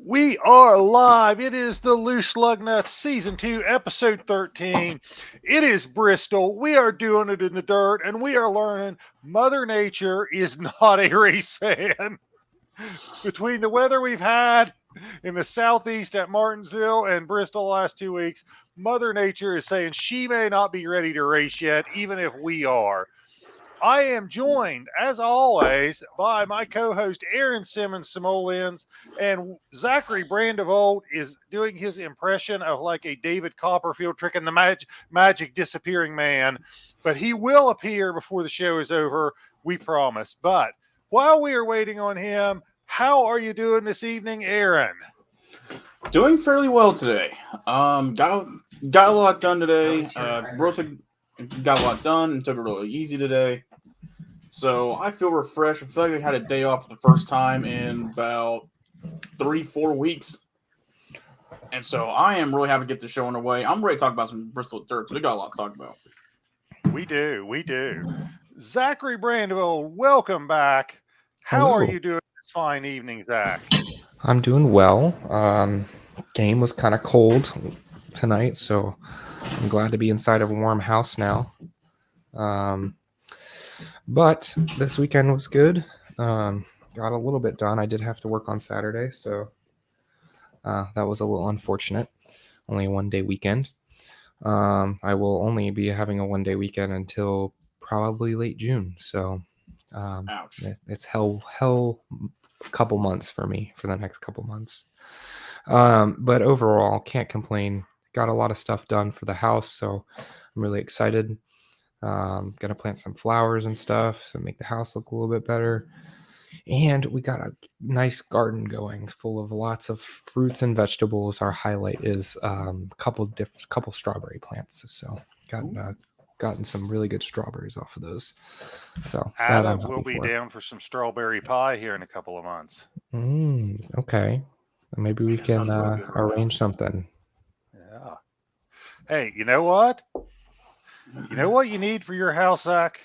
We are live. It is the Loose Lug Nuts Season 2, Episode 13. It is Bristol. We are doing it in the dirt, and we are learning Mother Nature is not a race fan. Between the weather we've had in the southeast at Martinsville and Bristol the last 2 weeks, Mother Nature is saying she may not be ready to race yet, even if we are. I am joined, as always, by my co-host Aaron Simmons Simoleons, and Zachary Brandevold is doing his impression of like a David Copperfield trick in the magic disappearing man. But he will appear before the show is over, we promise. But while we are waiting on him, how are you doing this evening, Aaron? Doing fairly well today. Got a lot done today. Got a lot done and took it really easy today. So I feel refreshed. I feel like I had a day off for the first time in about 3-4 weeks. And so I am really happy to get the show underway. I'm ready to talk about some Bristol Dirt. We got a lot to talk about. We do. Zachary Brandevold, welcome back. How Hello. are you doing this fine evening, Zach? I'm doing well. Game was kind of cold tonight, so I'm glad to be inside of a warm house now. But this weekend was good. Got a little bit done. I did have to work on Saturday, so that was a little unfortunate. Only a one-day weekend. I will only be having a one-day weekend until probably late June, so Ouch. it's hell couple months for me for the next couple months. But overall, can't complain. Got a lot of stuff done for the house, so I'm really excited. Gonna plant some flowers and stuff to make the house look a little bit better. And we got a nice garden going, full of lots of fruits and vegetables. Our highlight is couple strawberry plants. So gotten some really good strawberries off of those. So Adam will be down for some strawberry pie here in a couple of months. Okay. Maybe we can arrange something. Yeah. Hey, you know what? You know what you need for your house, Zach?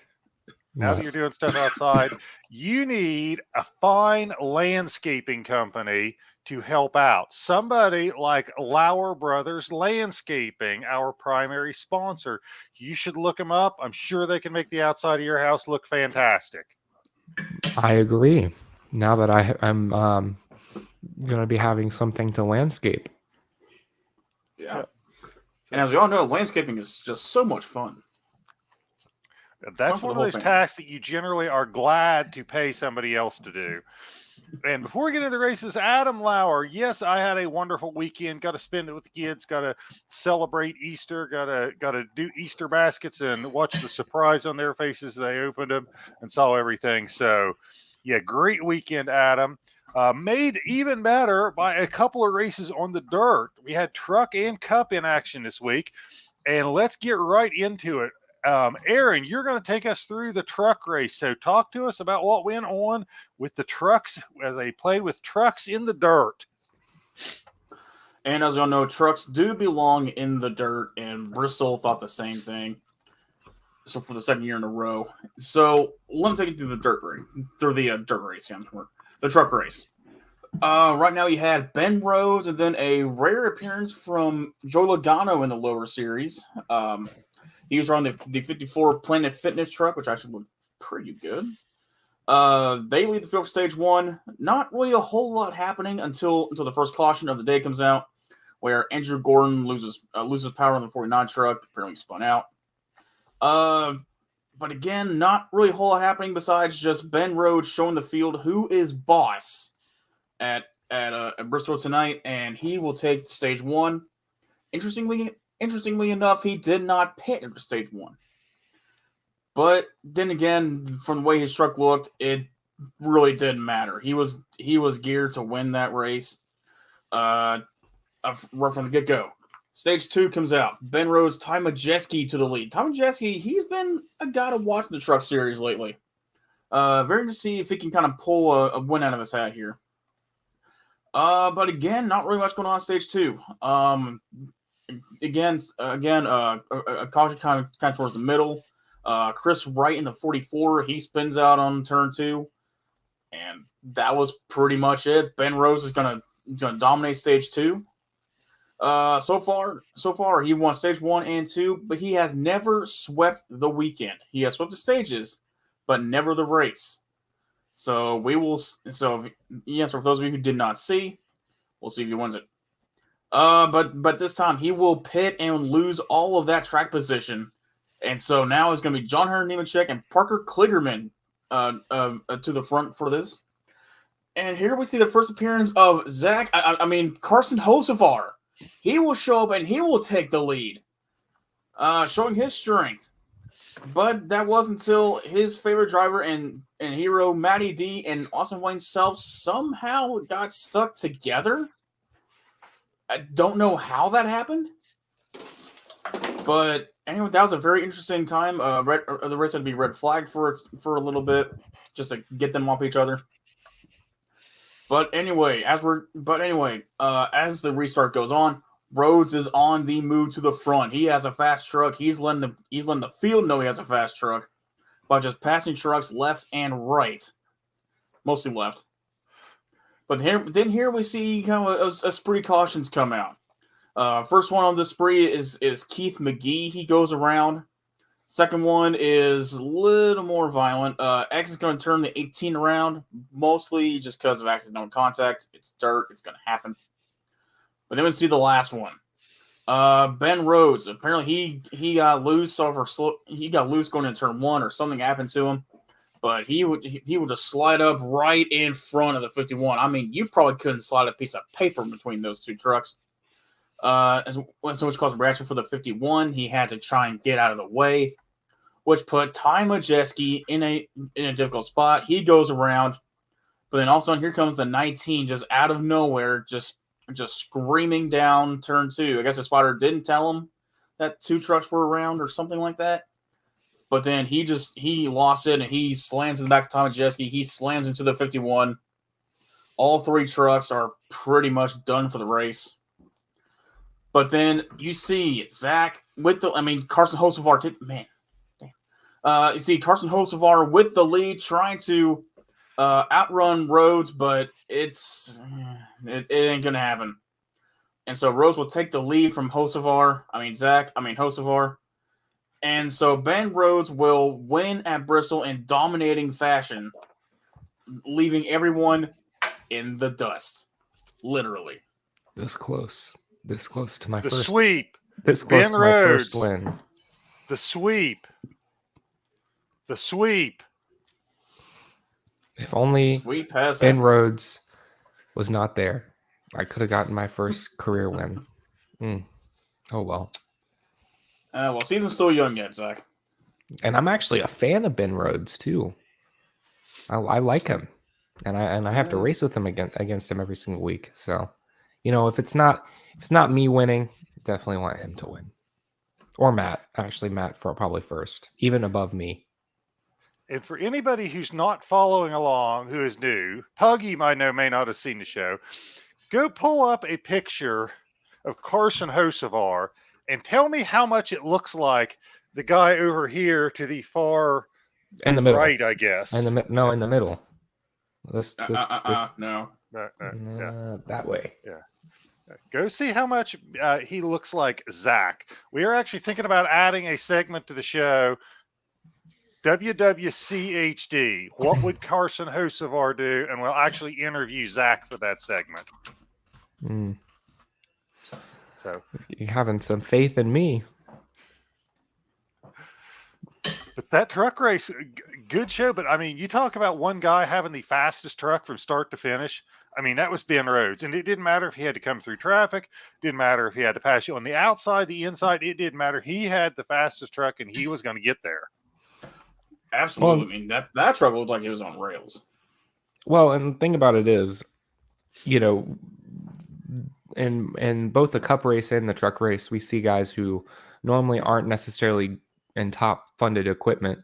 Now that you're doing stuff outside, you need a fine landscaping company to help out. Somebody like Lauer Brothers Landscaping, our primary sponsor. You should look them up. I'm sure they can make the outside of your house look fantastic. I agree. Now that I'm going to be having something to landscape. Yeah. And as we all know, landscaping is just so much fun. That's one of those tasks that you generally are glad to pay somebody else to do. And before we get into the races, Adam Lauer, yes, I had a wonderful weekend. Got to spend it with the kids. Got to celebrate Easter. Got to do Easter baskets and watch the surprise on their faces as they opened them and saw everything. So, yeah, great weekend, Adam. Made even better by a couple of races on the dirt. We had truck and cup in action this week. And let's get right into it. Aaron, you're going to take us through the truck race. So talk to us about what went on with the trucks as they played with trucks in the dirt. And as you all know, trucks do belong in the dirt, and Bristol thought the same thing. So for the second year in a row. So let me take you through the dirt race, the truck race. Right now you had Ben Rhodes and then a rare appearance from Joe Logano in the lower series. He was on the 54 Planet Fitness truck, which actually looked pretty good. They lead the field for stage one. Not really a whole lot happening until the first caution of the day comes out, where Andrew Gordon loses power on the 49 truck. Apparently spun out. But again, not really a whole lot happening besides just Ben Rhodes showing the field who is boss at Bristol tonight, and he will take stage one. Interestingly enough, he did not pit at stage one. But then again, from the way his truck looked, it really didn't matter. He was geared to win that race right from the get-go. Stage two comes out. Ben Rhodes, Ty Majeski to the lead. Ty Majeski, he's been a guy to watch the truck series lately. Very interested to see if he can kind of pull a win out of his hat here. But again, not really much going on stage two. Again, a caution kind of towards the middle. Chris Wright in the 44, he spins out on turn two, and that was pretty much it. Ben Rhodes is gonna to dominate stage 2. So far, he won stage 1 and 2, but he has never swept the weekend. He has swept the stages, but never the race. So we will. So yes, for those of you who did not see, we'll see if he wins it. But this time he will pit and lose all of that track position, and so now it's going to be John Hunter Nemechek and Parker Kligerman to the front for this. And here we see the first appearance of Zach. Carson Hocevar. He will show up and he will take the lead, showing his strength. But that wasn't until his favorite driver and hero, Matty D, and Austin Wayne Self somehow got stuck together. I don't know how that happened. But anyway, that was a very interesting time. The race had to be red flagged for a little bit, just to get them off each other. But anyway, as the restart goes on, Rhodes is on the move to the front. He has a fast truck. He's letting the field know he has a fast truck by just passing trucks left and right, mostly left. But here we see kind of a spree cautions come out. First one on the spree is Keith McGee. He goes around. Second one is a little more violent. X is going to turn the 18 around, mostly just because of accidental contact. It's dirt. It's going to happen. But then we see the last one. Ben Rhodes. Apparently he got loose he got loose going into turn 1 or something happened to him. But he would just slide up right in front of the 51. I mean, you probably couldn't slide a piece of paper between those two trucks. Which caused a reaction for the 51. He had to try and get out of the way, which put Ty Majeski in a difficult spot. He goes around, but then all of a sudden here comes the 19 just out of nowhere, just screaming down turn 2. I guess the spotter didn't tell him that 2 trucks were around or something like that. But then he lost it and he slams in the back of Ty Majeski. He slams into the 51. All 3 trucks are pretty much done for the race. But then you see Zach Carson Hocevar. You see Carson Hocevar with the lead, trying to outrun Rhodes, but it ain't gonna happen. And so Rhodes will take the lead from Hocevar. And so Ben Rhodes will win at Bristol in dominating fashion, leaving everyone in the dust, literally. This close to my first sweep. This close to my first win. The sweep. If only Ben Rhodes was not there, I could have gotten my first career win. Oh well. Season's still young yet, Zach. And I'm actually a fan of Ben Rhodes too. I like him, and I have to race with him against him every single week. So, if it's not me winning, definitely want him to win, or Matt. Actually, Matt probably first, even above me. And for anybody who's not following along, who is new, Puggy may not have seen the show. Go pull up a picture of Carson Hocevar and tell me how much it looks like the guy over here to the far in the middle, right, I guess. In the middle. No. That way. Yeah. Go see how much he looks like Zach. We are actually thinking about adding a segment to the show. WWCHD. What would Carson Hocevar do? And we'll actually interview Zach for that segment. So you're having some faith in me. But that truck race, good show. But you talk about one guy having the fastest truck from start to finish. That was Ben Rhodes. And it didn't matter if he had to come through traffic. Didn't matter if he had to pass you on the outside, the inside. It didn't matter. He had the fastest truck and he was going to get there. Absolutely. That truck looked like it was on rails. Well, and the thing about it is, in both the cup race and the truck race, we see guys who normally aren't necessarily in top funded equipment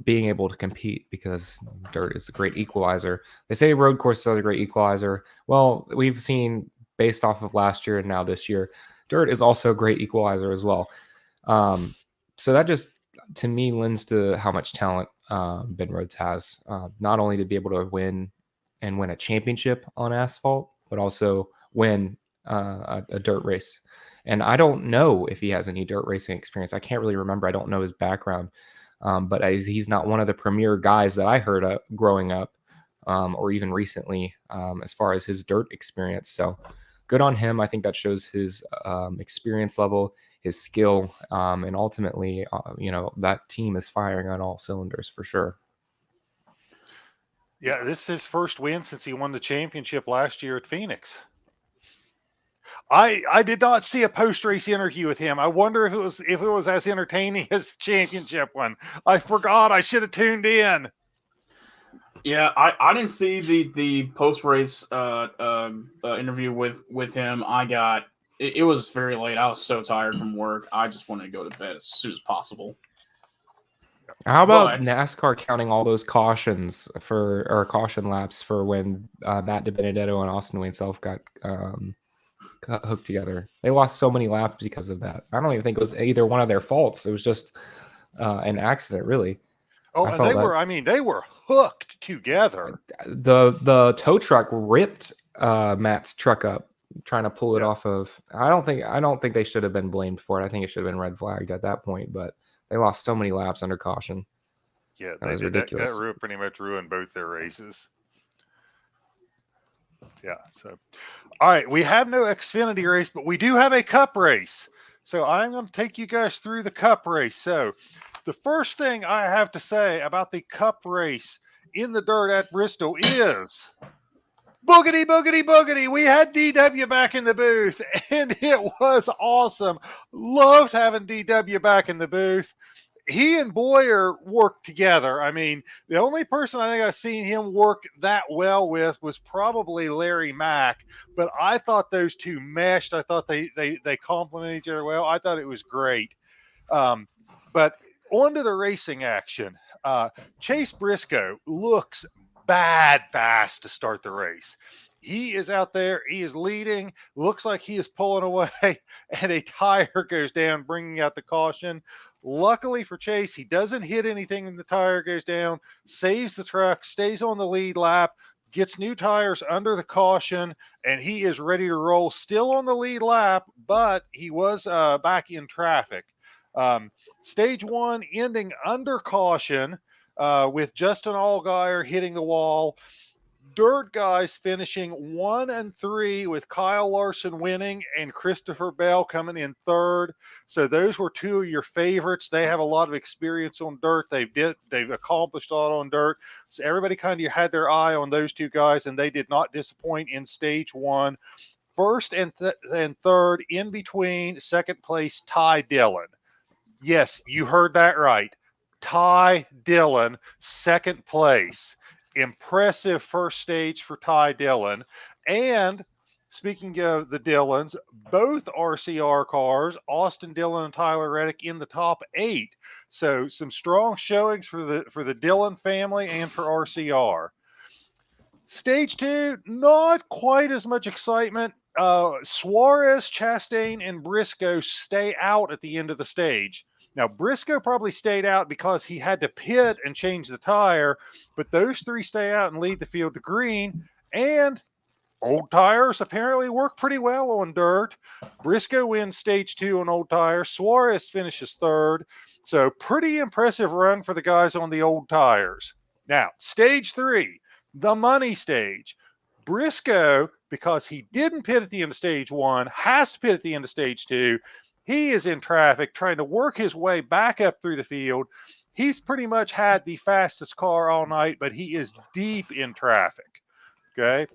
being able to compete because dirt is a great equalizer. They say road courses are a great equalizer. Well, we've seen based off of last year and now this year, dirt is also a great equalizer as well. So that just, to me, lends to how much talent Ben Rhodes has, not only to be able to win a championship on asphalt, but also win a dirt race. And I don't know if he has any dirt racing experience. I can't really remember. I don't know his background. But he's not one of the premier guys that I heard of growing up or even recently as far as his dirt experience. So good on him. I think that shows his experience level, his skill, and ultimately, that team is firing on all cylinders for sure. Yeah, this is his first win since he won the championship last year at Phoenix. I did not see a post-race interview with him. I wonder if it was as entertaining as the championship one. I forgot. I should have tuned in. Yeah, I didn't see the post-race interview with him. It was very late. I was so tired from work. I just wanted to go to bed as soon as possible. How about NASCAR counting all those caution laps for when Matt DiBenedetto and Austin Wayne Self got hooked together? They lost so many laps because of that. I don't even think it was either one of their faults. It was just an accident, really. Oh, and they were hooked together. The tow truck ripped Matt's truck up trying to pull it off of. I don't think they should have been blamed for it. I think it should have been red flagged at that point, but they lost so many laps under caution. Yeah, that was ridiculous. That pretty much ruined both their races. Yeah, so all right, we have no Xfinity race, but we do have a Cup race. So I'm going to take you guys through the Cup race. So the first thing I have to say about the Cup race in the dirt at Bristol is boogity, boogity, boogity. We had DW back in the booth, and it was awesome. Loved having DW back in the booth. He and Boyer worked together. I mean, the only person I think I've seen him work that well with was probably Larry Mack, but I thought those two meshed. I thought they complemented each other well. I thought it was great. But on to the racing action. Chase Briscoe looks bad fast to start the race. He is out there. He is leading. Looks like he is pulling away, and a tire goes down, bringing out the caution. Luckily for Chase, he doesn't hit anything and the tire goes down, saves the truck, stays on the lead lap, gets new tires under the caution, and he is ready to roll. Still on the lead lap, but he was back in traffic. Stage one ending under caution with Justin Allgaier hitting the wall. Dirt guys finishing 1 and 3 with Kyle Larson winning and Christopher Bell coming in third. So those were two of your favorites. They have a lot of experience on dirt. They've accomplished a lot on dirt. So everybody kind of had their eye on those two guys, and they did not disappoint in stage one. First and third in between, second place, Ty Dillon. Yes, you heard that right. Ty Dillon, second place. Impressive first stage for Ty Dillon. And speaking of the Dillons, both RCR cars, Austin Dillon and Tyler Reddick in the top 8. So some strong showings for the Dillon family and for RCR. Stage 2, not quite as much excitement. Suarez, Chastain, and Briscoe stay out at the end of the stage. Now, Briscoe probably stayed out because he had to pit and change the tire, but those three stay out and lead the field to green. And old tires apparently work pretty well on dirt. Briscoe wins stage 2 on old tires. Suarez finishes third. So pretty impressive run for the guys on the old tires. Now, stage 3, the money stage. Briscoe, because he didn't pit at the end of stage 1, has to pit at the end of stage 2. He is in traffic trying to work his way back up through the field. He's pretty much had the fastest car all night, but he is deep in traffic. Okay.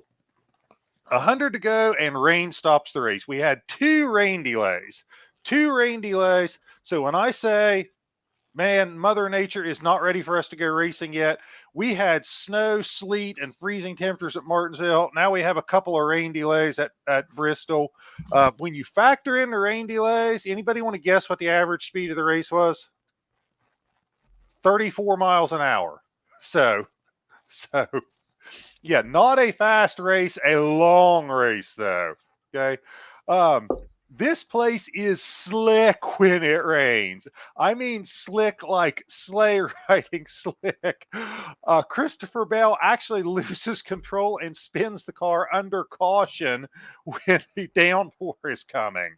100 to go, and rain stops the race. We had 2 rain delays. So when I say, man, Mother Nature is not ready for us to go racing yet, we had snow, sleet, and freezing temperatures at Martinsville. Now we have a couple of rain delays at Bristol. When you factor in the rain delays, anybody want to guess what the average speed of the race was? 34 miles an hour. So yeah, not a fast race, a long race though. Okay. This place is slick when it rains. I mean slick like sleigh riding slick. Christopher Bell actually loses control and spins the car under caution when the downpour is coming.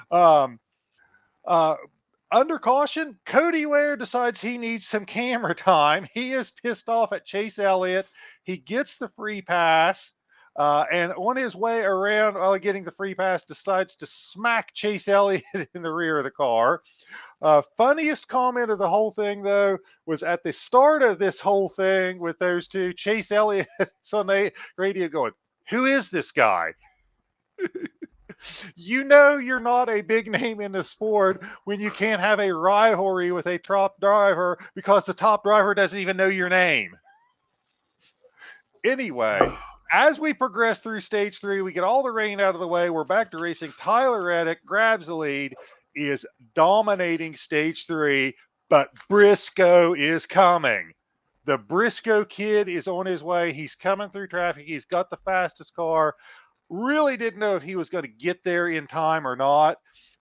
Um, uh, Under caution, Cody Ware decides he needs some camera time. He is pissed off at Chase Elliott. He gets the free pass. And on his way around while getting the free pass, decides to smack Chase Elliott in the rear of the car. Funniest comment of the whole thing, though, was at the start of this whole thing with those two. Chase Elliott is on the radio going, "Who is this guy?" You know you're not a big name in the sport when you can't have a rivalry with a top driver because the top driver doesn't even know your name. Anyway, as we progress through stage 3, we get all the rain out of the way. We're back to racing. Tyler Reddick grabs the lead, is dominating stage 3, but Briscoe is coming. The Briscoe kid is on his way. He's coming through traffic. He's got the fastest car. Really didn't know if he was going to get there in time or not.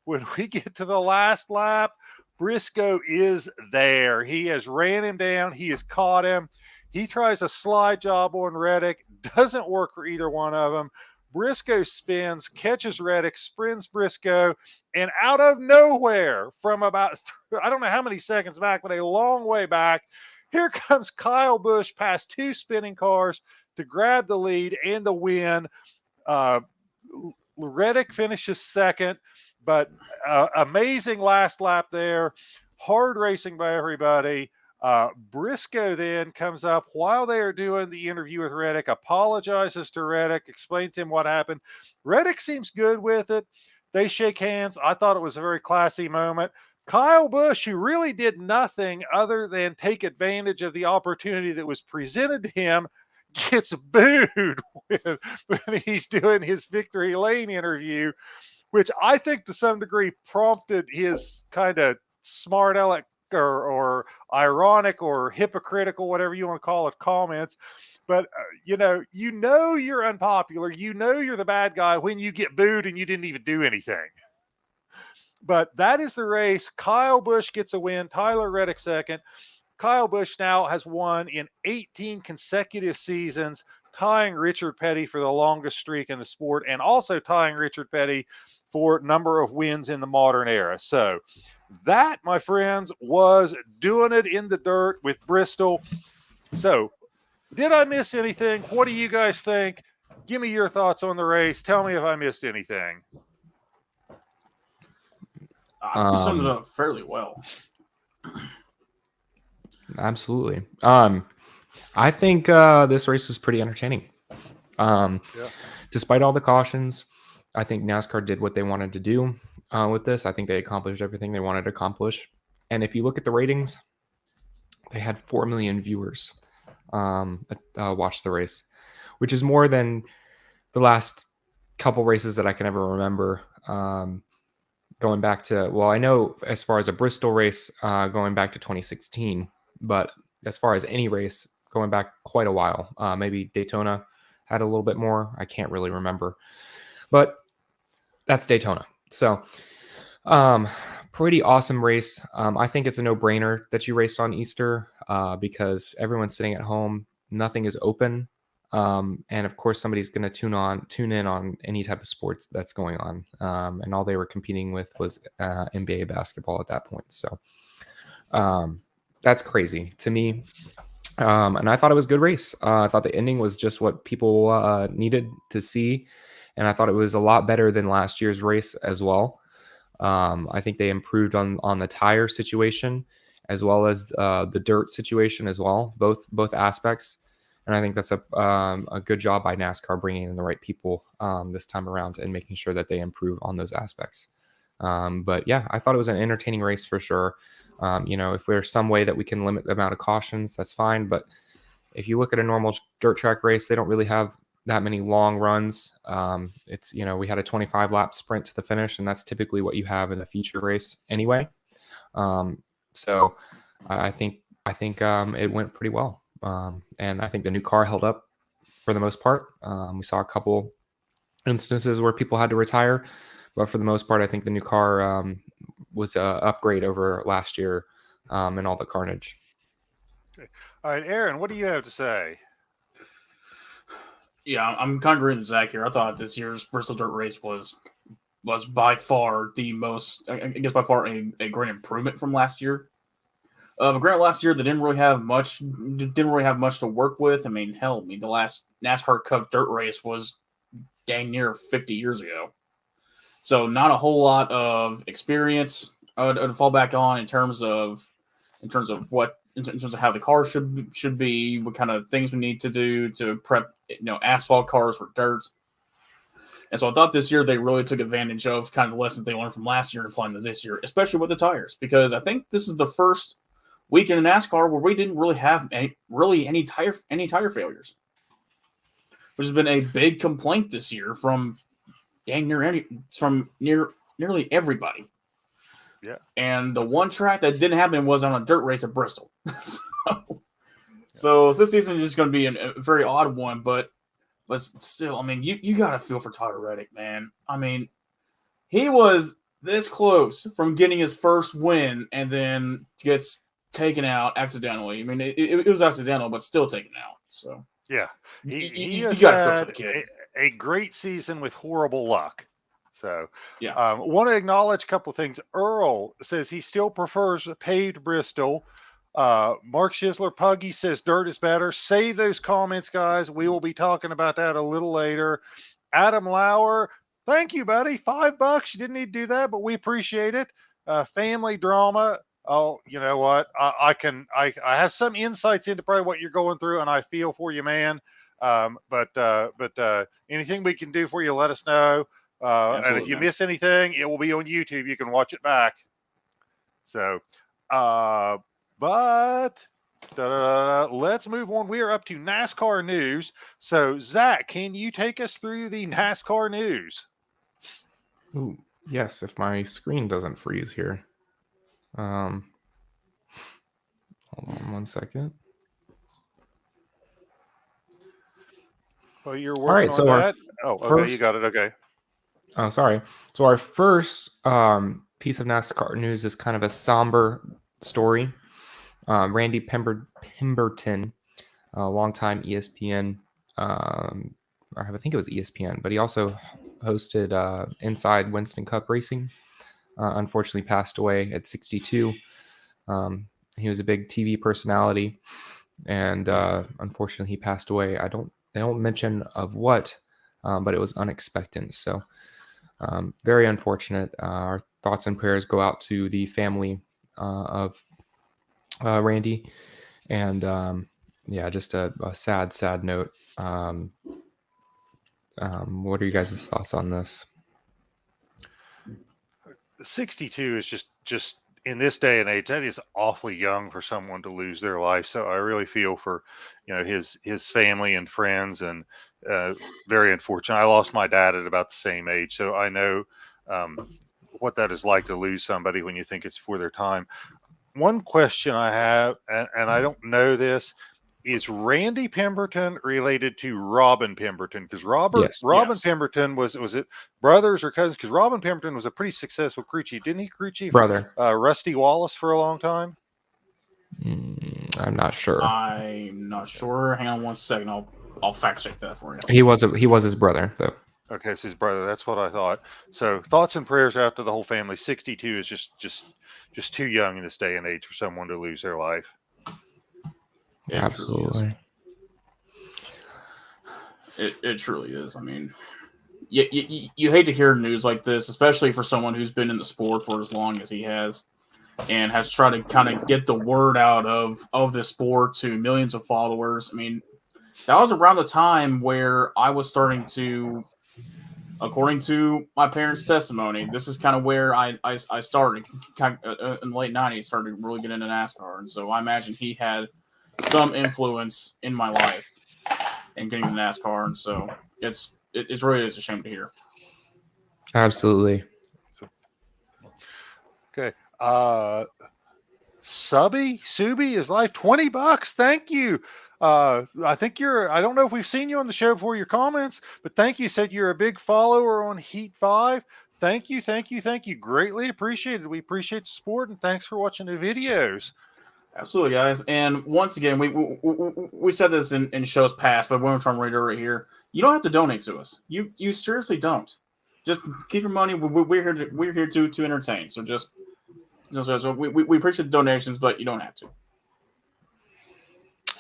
When we get to the last lap, Briscoe is there. He has ran him down. He has caught him. He tries a slide job on Reddick. Doesn't work for either one of them. Briscoe spins, catches Reddick, sprints Briscoe, and out of nowhere, from about, I don't know how many seconds back, but a long way back, here comes Kyle Busch past 2 spinning cars to grab the lead and the win. Reddick finishes second, but amazing last lap there. Hard racing by everybody. Briscoe then comes up while they are doing the interview with Reddick, apologizes to Reddick, explains to him what happened. Reddick seems good with it. They shake hands. I thought it was a very classy moment. Kyle Busch, who really did nothing other than take advantage of the opportunity that was presented to him, gets booed when he's doing his victory lane interview, which I think to some degree prompted his kind of smart aleck or ironic or hypocritical, whatever you want to call it, comments. But you know you're unpopular. You know you're the bad guy when you get booed and you didn't even do anything. But that is the race. Kyle Busch gets a win. Tyler Reddick second. Kyle Busch now has won in 18 consecutive seasons, tying Richard Petty for the longest streak in the sport and also tying Richard Petty for number of wins in the modern era. So that, my friends, was doing it in the dirt with Bristol. So did I miss anything? What do you guys think? Give me your thoughts on the race. Tell me if I missed anything. You summed it up fairly well. Absolutely. I think this race was pretty entertaining. Despite all the cautions, I think NASCAR did what they wanted to do with this. I think they accomplished everything they wanted to accomplish. And if you look at the ratings, they had 4 million viewers watch the race, which is more than the last couple races that I can ever remember. Going back to, well, I know as far as a Bristol race, going back to 2016, but as far as any race, going back quite a while, maybe Daytona had a little bit more. I can't really remember, but that's Daytona. So pretty awesome race. I think it's a no-brainer that you race on Easter because everyone's sitting at home. Nothing is open. And of course, somebody's going to tune in on any type of sports that's going on. And all they were competing with was NBA basketball at that point. So that's crazy to me. And I thought it was a good race. I thought the ending was just what people needed to see. And I thought it was a lot better than last year's race as well. I think they improved on the tire situation as well as the dirt situation as well, both aspects. And I think that's a good job by NASCAR bringing in the right people this time around and making sure that they improve on those aspects. But yeah, I thought it was an entertaining race for sure. If there's some way that we can limit the amount of cautions, that's fine. But if you look at a normal dirt track race, they don't really have that many long runs. It's, we had a 25 lap sprint to the finish, and that's typically what you have in a feature race anyway. So I think it went pretty well. And I think the new car held up for the most part. We saw a couple instances where people had to retire, But for the most part, I think the new car was an upgrade over last year and all the carnage. All right, Aaron, what do you have to say? Yeah, I'm kind of agreeing with Zach here. I thought this year's Bristol Dirt race was by far the most, I guess by far a great improvement from last year. But granted, last year they didn't really have much to work with. I mean, hell, the last NASCAR Cup Dirt race was dang near 50 years ago, so not a whole lot of experience to fall back on in terms of how the car should be, what kind of things we need to do to prep, asphalt cars for dirt. And so I thought this year they really took advantage of kind of the lessons they learned from last year and applying to this year, especially with the tires, because I think this is the first weekend in NASCAR where we didn't really have any tire failures, which has been a big complaint this year from nearly everybody. Yeah. And the one track that didn't happen was on a dirt race at Bristol. So this season is just going to be a very odd one, but still, I mean, you got to feel for Tyler Reddick, man. I mean, he was this close from getting his first win and then gets taken out accidentally. I mean, it was accidental, but still taken out. So yeah, he has got to feel had for the kid. a great season with horrible luck. So yeah, want to acknowledge a couple of things. Earl says he still prefers paved Bristol. Mark Schisler Puggy says dirt is better. Save those comments, guys. We will be talking about that a little later. Adam Lauer, thank you, buddy. $5. You didn't need to do that, but we appreciate it. Family drama. Oh, you know what? I have some insights into probably what you're going through, and I feel for you, man. But anything we can do for you, let us know. And if you miss anything, it will be on YouTube. You can watch it back. So, let's move on. We are up to NASCAR news. So, Zach, can you take us through the NASCAR news? Ooh, yes, if my screen doesn't freeze here. Hold on 1 second. Oh, you're working on that? Oh, okay, you got it. Okay. Oh, sorry. So our first piece of NASCAR news is kind of a somber story. Randy Pemberton, a longtime ESPN, I think it was ESPN, but he also hosted Inside Winston Cup Racing. Unfortunately, passed away at 62. He was a big TV personality, and unfortunately, he passed away. They don't mention of what, but it was unexpected. So. Very unfortunate. Our thoughts and prayers go out to the family of Randy, and just a sad note. What are you guys' thoughts on this? 62 is just in this day and age, that is awfully young for someone to lose their life. So I really feel for his family and friends, and very unfortunate. I lost my dad at about the same age, so I know what that is like to lose somebody when you think it's for their time. One question I have, and I don't know this, is Randy Pemberton related to Robin Pemberton? Because Robin Pemberton was it brothers or cousins? Because Robin Pemberton was a pretty successful crew chief. Didn't he crew chief brother Rusty Wallace for a long time? I'm not sure. I'm not sure. Hang on 1 second. I'll fact check that for you. He was his brother though. Okay, so his brother. That's what I thought. So thoughts and prayers out to the whole family. 62 is just too young in this day and age for someone to lose their life. Absolutely. It truly is. I mean, you hate to hear news like this, especially for someone who's been in the sport for as long as he has and has tried to kind of get the word out of this sport to millions of followers. I mean, that was around the time where I was starting to, according to my parents' testimony, this is kind of where I started in the late 90s, started really getting into NASCAR. And so I imagine he had some influence in my life and getting to NASCAR, and so it really is a shame to hear. Absolutely. Okay. Subi is live. $20. Thank you. I think I don't know if we've seen you on the show before your comments, but thank you. Said you're a big follower on Heat 5. Thank you. Greatly appreciated. We appreciate the support, and thanks for watching the videos. Absolutely, guys. And once again, we said this in shows past, but we're trying to reiterate here. You don't have to donate to us. You seriously don't. Just keep your money. We're here to entertain. So we appreciate the donations, but you don't have to.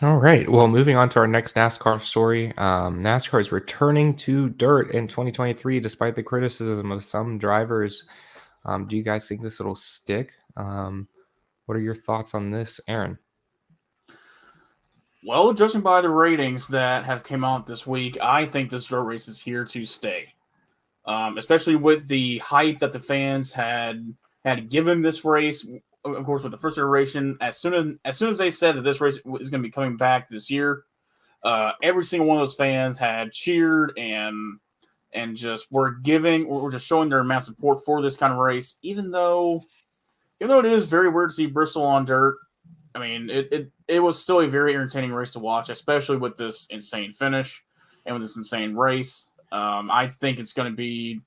All right. Well, moving on to our next NASCAR story. NASCAR is returning to dirt in 2023, despite the criticism of some drivers. Do you guys think this will stick? What are your thoughts on this, Aaron? Well, judging by the ratings that have come out this week, I think this dirt race is here to stay. Especially with the hype that the fans had given this race. Of course, with the first iteration, as soon as they said that this race is going to be coming back this year, every single one of those fans had cheered and just were just showing their amount of support for this kind of race. Even though it is very weird to see Bristol on dirt, I mean, it was still a very entertaining race to watch, especially with this insane finish and with this insane race. I think it's going to be.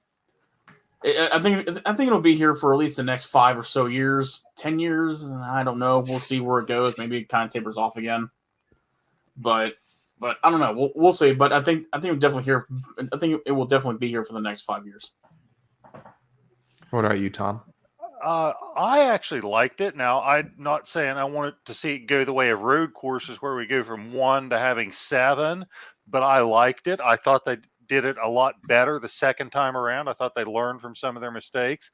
I think it'll be here for at least the next 5 or so years, 10 years. I don't know. We'll see where it goes. Maybe it kind of tapers off again. But I don't know. We'll see. But I think it'll definitely here. I think it will definitely be here for the next 5 years. What about you, Tom? I actually liked it. Now, I'm not saying I wanted to see it go the way of road courses where we go from 1 to having 7, but I liked it. I thought they did it a lot better the second time around. I thought they learned from some of their mistakes.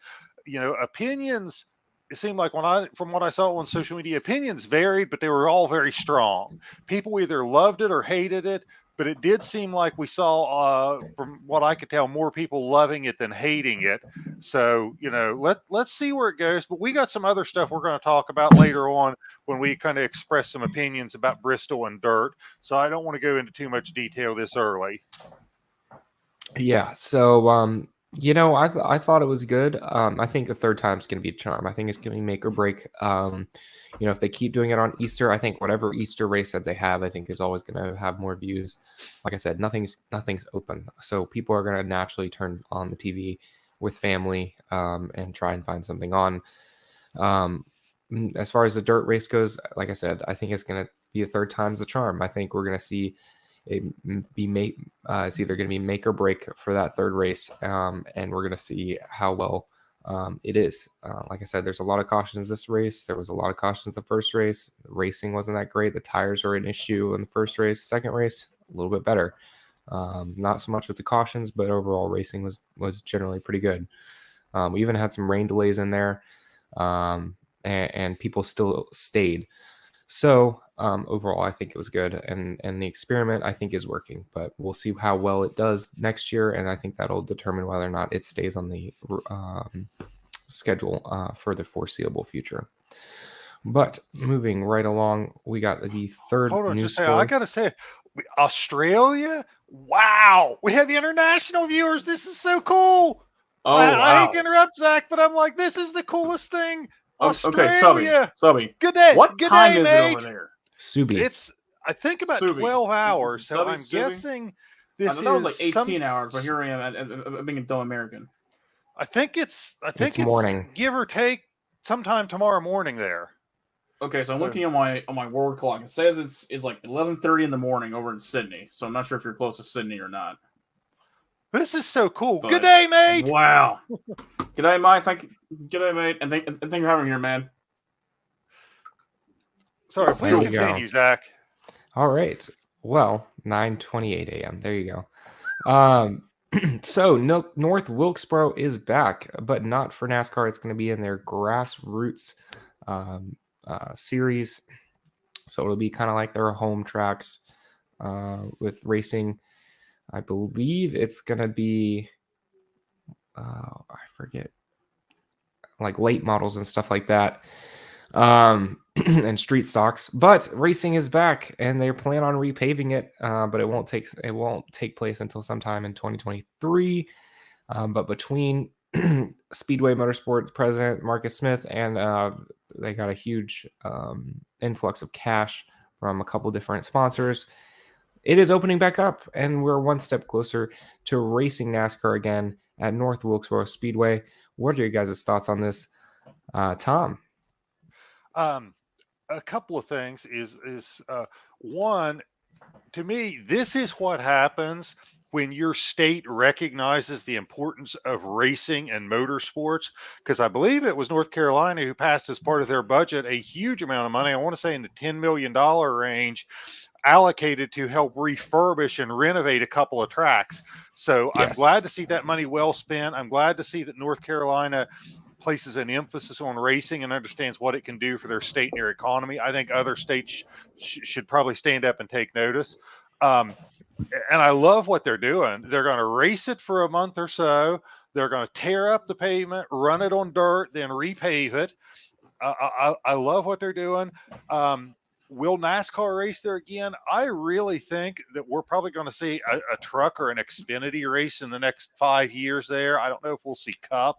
Opinions, it seemed like from what I saw on social media, opinions varied, but they were all very strong. People either loved it or hated it, but it did seem like we saw, from what I could tell, more people loving it than hating it. So, let's see where it goes. But we got some other stuff we're going to talk about later on when we kind of express some opinions about Bristol and dirt. So I don't want to go into too much detail this early. Yeah. So, I thought it was good. I think the third time is going to be a charm. I think it's going to be make or break. If they keep doing it on Easter, I think whatever Easter race that they have, I think is always going to have more views. Like I said, nothing's open, so people are going to naturally turn on the TV with family and try and find something on. As far as the dirt race goes, like I said, I think it's going to be a third time's the charm. I think we're going to see it's either going to be make or break for that third race, and we're going to see how well it is. Like I said, there's a lot of cautions this race. There was a lot of cautions the first race. The racing wasn't that great. The tires were an issue in the first race. Second race, a little bit better. Not so much with the cautions, but overall racing was generally pretty good. We even had some rain delays in there, and people still stayed. So overall, I think it was good, and the experiment I think is working. But we'll see how well it does next year, and I think that'll determine whether or not it stays on the schedule for the foreseeable future. But moving right along, we got the third news story. I gotta say, Australia. Wow, we have international viewers. This is so cool. Oh, I hate to interrupt, Zach, but I'm like, this is the coolest thing. Australia. Okay, Subby. Good day. What good time day, is mate. it over there? Subi. It's, I think, about Subi. 12 hours. So I'm Subi? guessing this I thought it was like 18 hours, but here I am being a dumb American. I think it's morning, give or take, sometime tomorrow morning there. Okay, so I'm looking on my world clock. It says it's like 11:30 in the morning over in Sydney. So I'm not sure if you're close to Sydney or not. This is so cool. But, good day, mate. Wow. Good day, mate. Good day, mate. And thank you for having me here, man. Sorry, please continue, Zach. All right. Well, 9:28 a.m. There you go. So North Wilkesboro is back, but not for NASCAR. It's going to be in their grassroots series. So it'll be kind of like their home tracks with racing. I believe it's going to be, I forget, like late models and stuff like that. And street stocks, but racing is back, and they plan on repaving it. But it won't take place until sometime in 2023. But between Speedway Motorsports president Marcus Smith and they got a huge influx of cash from a couple different sponsors, it is opening back up, and we're one step closer to racing NASCAR again at North Wilkesboro Speedway. What are your guys' thoughts on this? Tom? A couple of things is one, to me, this is what happens when your state recognizes the importance of racing and motorsports, because I believe it was North Carolina who passed as part of their budget a huge amount of money. I want to say in the $10 million range, allocated to help refurbish and renovate a couple of tracks. So I'm glad to see that money well spent. I'm glad to see that North Carolina places an emphasis on racing and understands what it can do for their state and their economy. I think other states should probably stand up and take notice. And I love what they're doing. They're going to race it for a month or so. They're going to tear up the pavement, run it on dirt, then repave it. I love what they're doing. Will NASCAR race there again? I really think that we're probably going to see a truck or an Xfinity race in the next 5 years there. I don't know if we'll see Cup,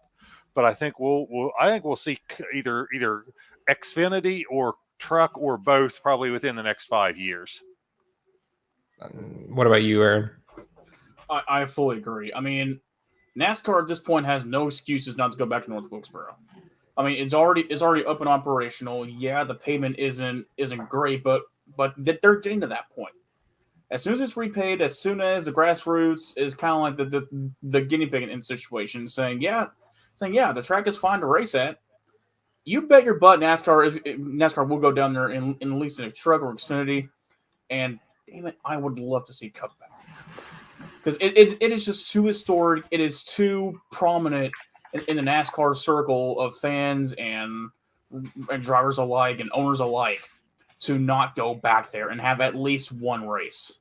but I think we'll see either Xfinity or truck or both probably within the next 5 years. What about you, Aaron? I fully agree. I mean, NASCAR at this point has no excuses not to go back to North Wilkesboro. I mean, it's already up and operational. Yeah, the payment isn't great, but they're getting to that point. As soon as it's repaid, as soon as the grassroots is kind of like the guinea pig in situation, saying the track is fine to race at. You bet your butt NASCAR will go down there and at least in a truck or Xfinity, and damn it, I would love to see Cup back because it is just too historic. It is too prominent in the NASCAR circle of fans and drivers alike and owners alike to not go back there and have at least one race.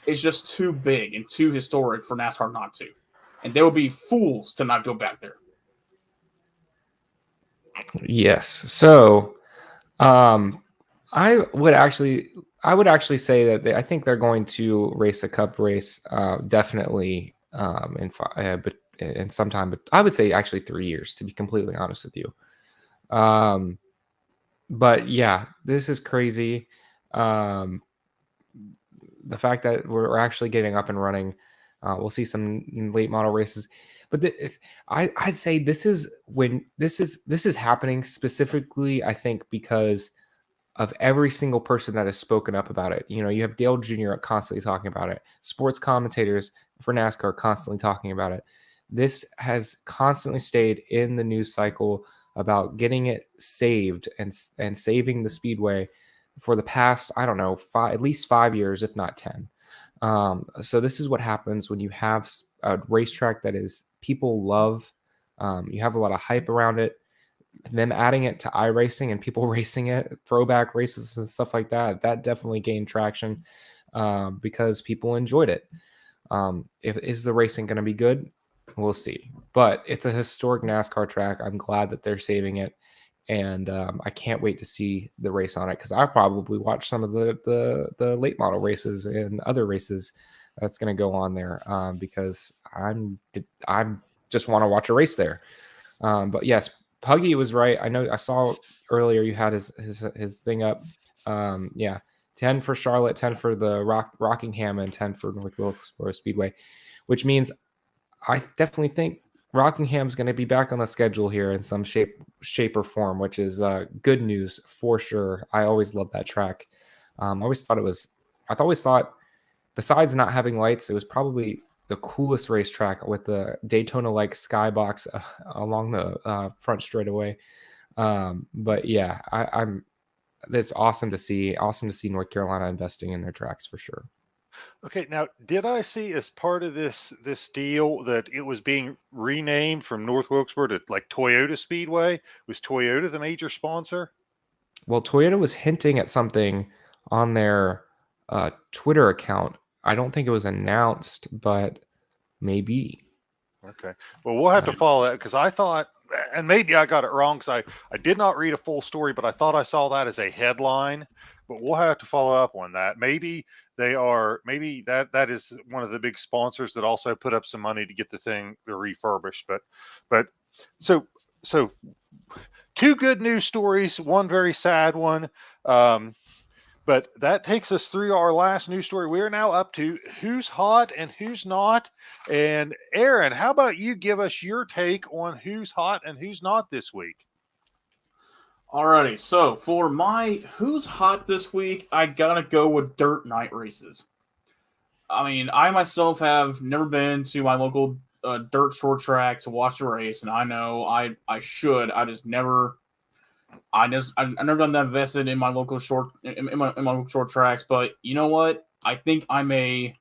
It's just too big and too historic for NASCAR not to. And they would be fools to not go back there. Yes. So I would actually say that I think they're going to race a Cup race definitely in some time, but I would say actually 3 years, to be completely honest with you. But yeah, this is crazy. The fact that we're actually getting up and running, we'll see some late model races, but I'd say this is happening specifically, I think, because of every single person that has spoken up about it. You know, you have Dale Jr. constantly talking about it. Sports commentators for NASCAR constantly talking about it. This has constantly stayed in the news cycle about getting it saved and saving the speedway for the past, I don't know, at least 5 years, if not 10. So this is what happens when you have a racetrack that is people love. You have a lot of hype around it. Them adding it to iRacing and people racing it, throwback races and stuff like that, that definitely gained traction because people enjoyed it. Is the racing going to be good? We'll see. But it's a historic NASCAR track. I'm glad that they're saving it. And I can't wait to see the race on it because I probably watch some of the late model races and other races that's going to go on there because I just want to watch a race there. But yes, Puggy was right. I know I saw earlier you had his thing up. 10 for Charlotte, 10 for the Rockingham, and 10 for North Wilkesboro Speedway, which means I definitely think Rockingham's going to be back on the schedule here in some shape or form, which is good news for sure. I always loved that track. I always thought besides not having lights, it was probably the coolest racetrack with the Daytona-like skybox along the front straightaway. But yeah, it's awesome to see. Awesome to see North Carolina investing in their tracks for sure. Okay, now did I see as part of this deal that it was being renamed from North Wilkesboro to like Toyota Speedway? Was Toyota the major sponsor? Well, Toyota was hinting at something on their Twitter account. I don't think it was announced, but maybe. Okay. Well, we'll have to follow that because I thought, and maybe I got it wrong because I did not read a full story, but I thought I saw that as a headline. But we'll have to follow up on that. Maybe that is one of the big sponsors that also put up some money to get the thing refurbished. But so two good news stories, one very sad one. But that takes us through our last news story. We are now up to who's hot and who's not. And Aaron, how about you give us your take on who's hot and who's not this week? Alrighty, so for my who's hot this week, I gotta go with dirt night races. I mean, I myself have never been to my local dirt short track to watch the race, and I know I should. I just never. I've never done that vested in my local short in my local short tracks, but you know what? I think I may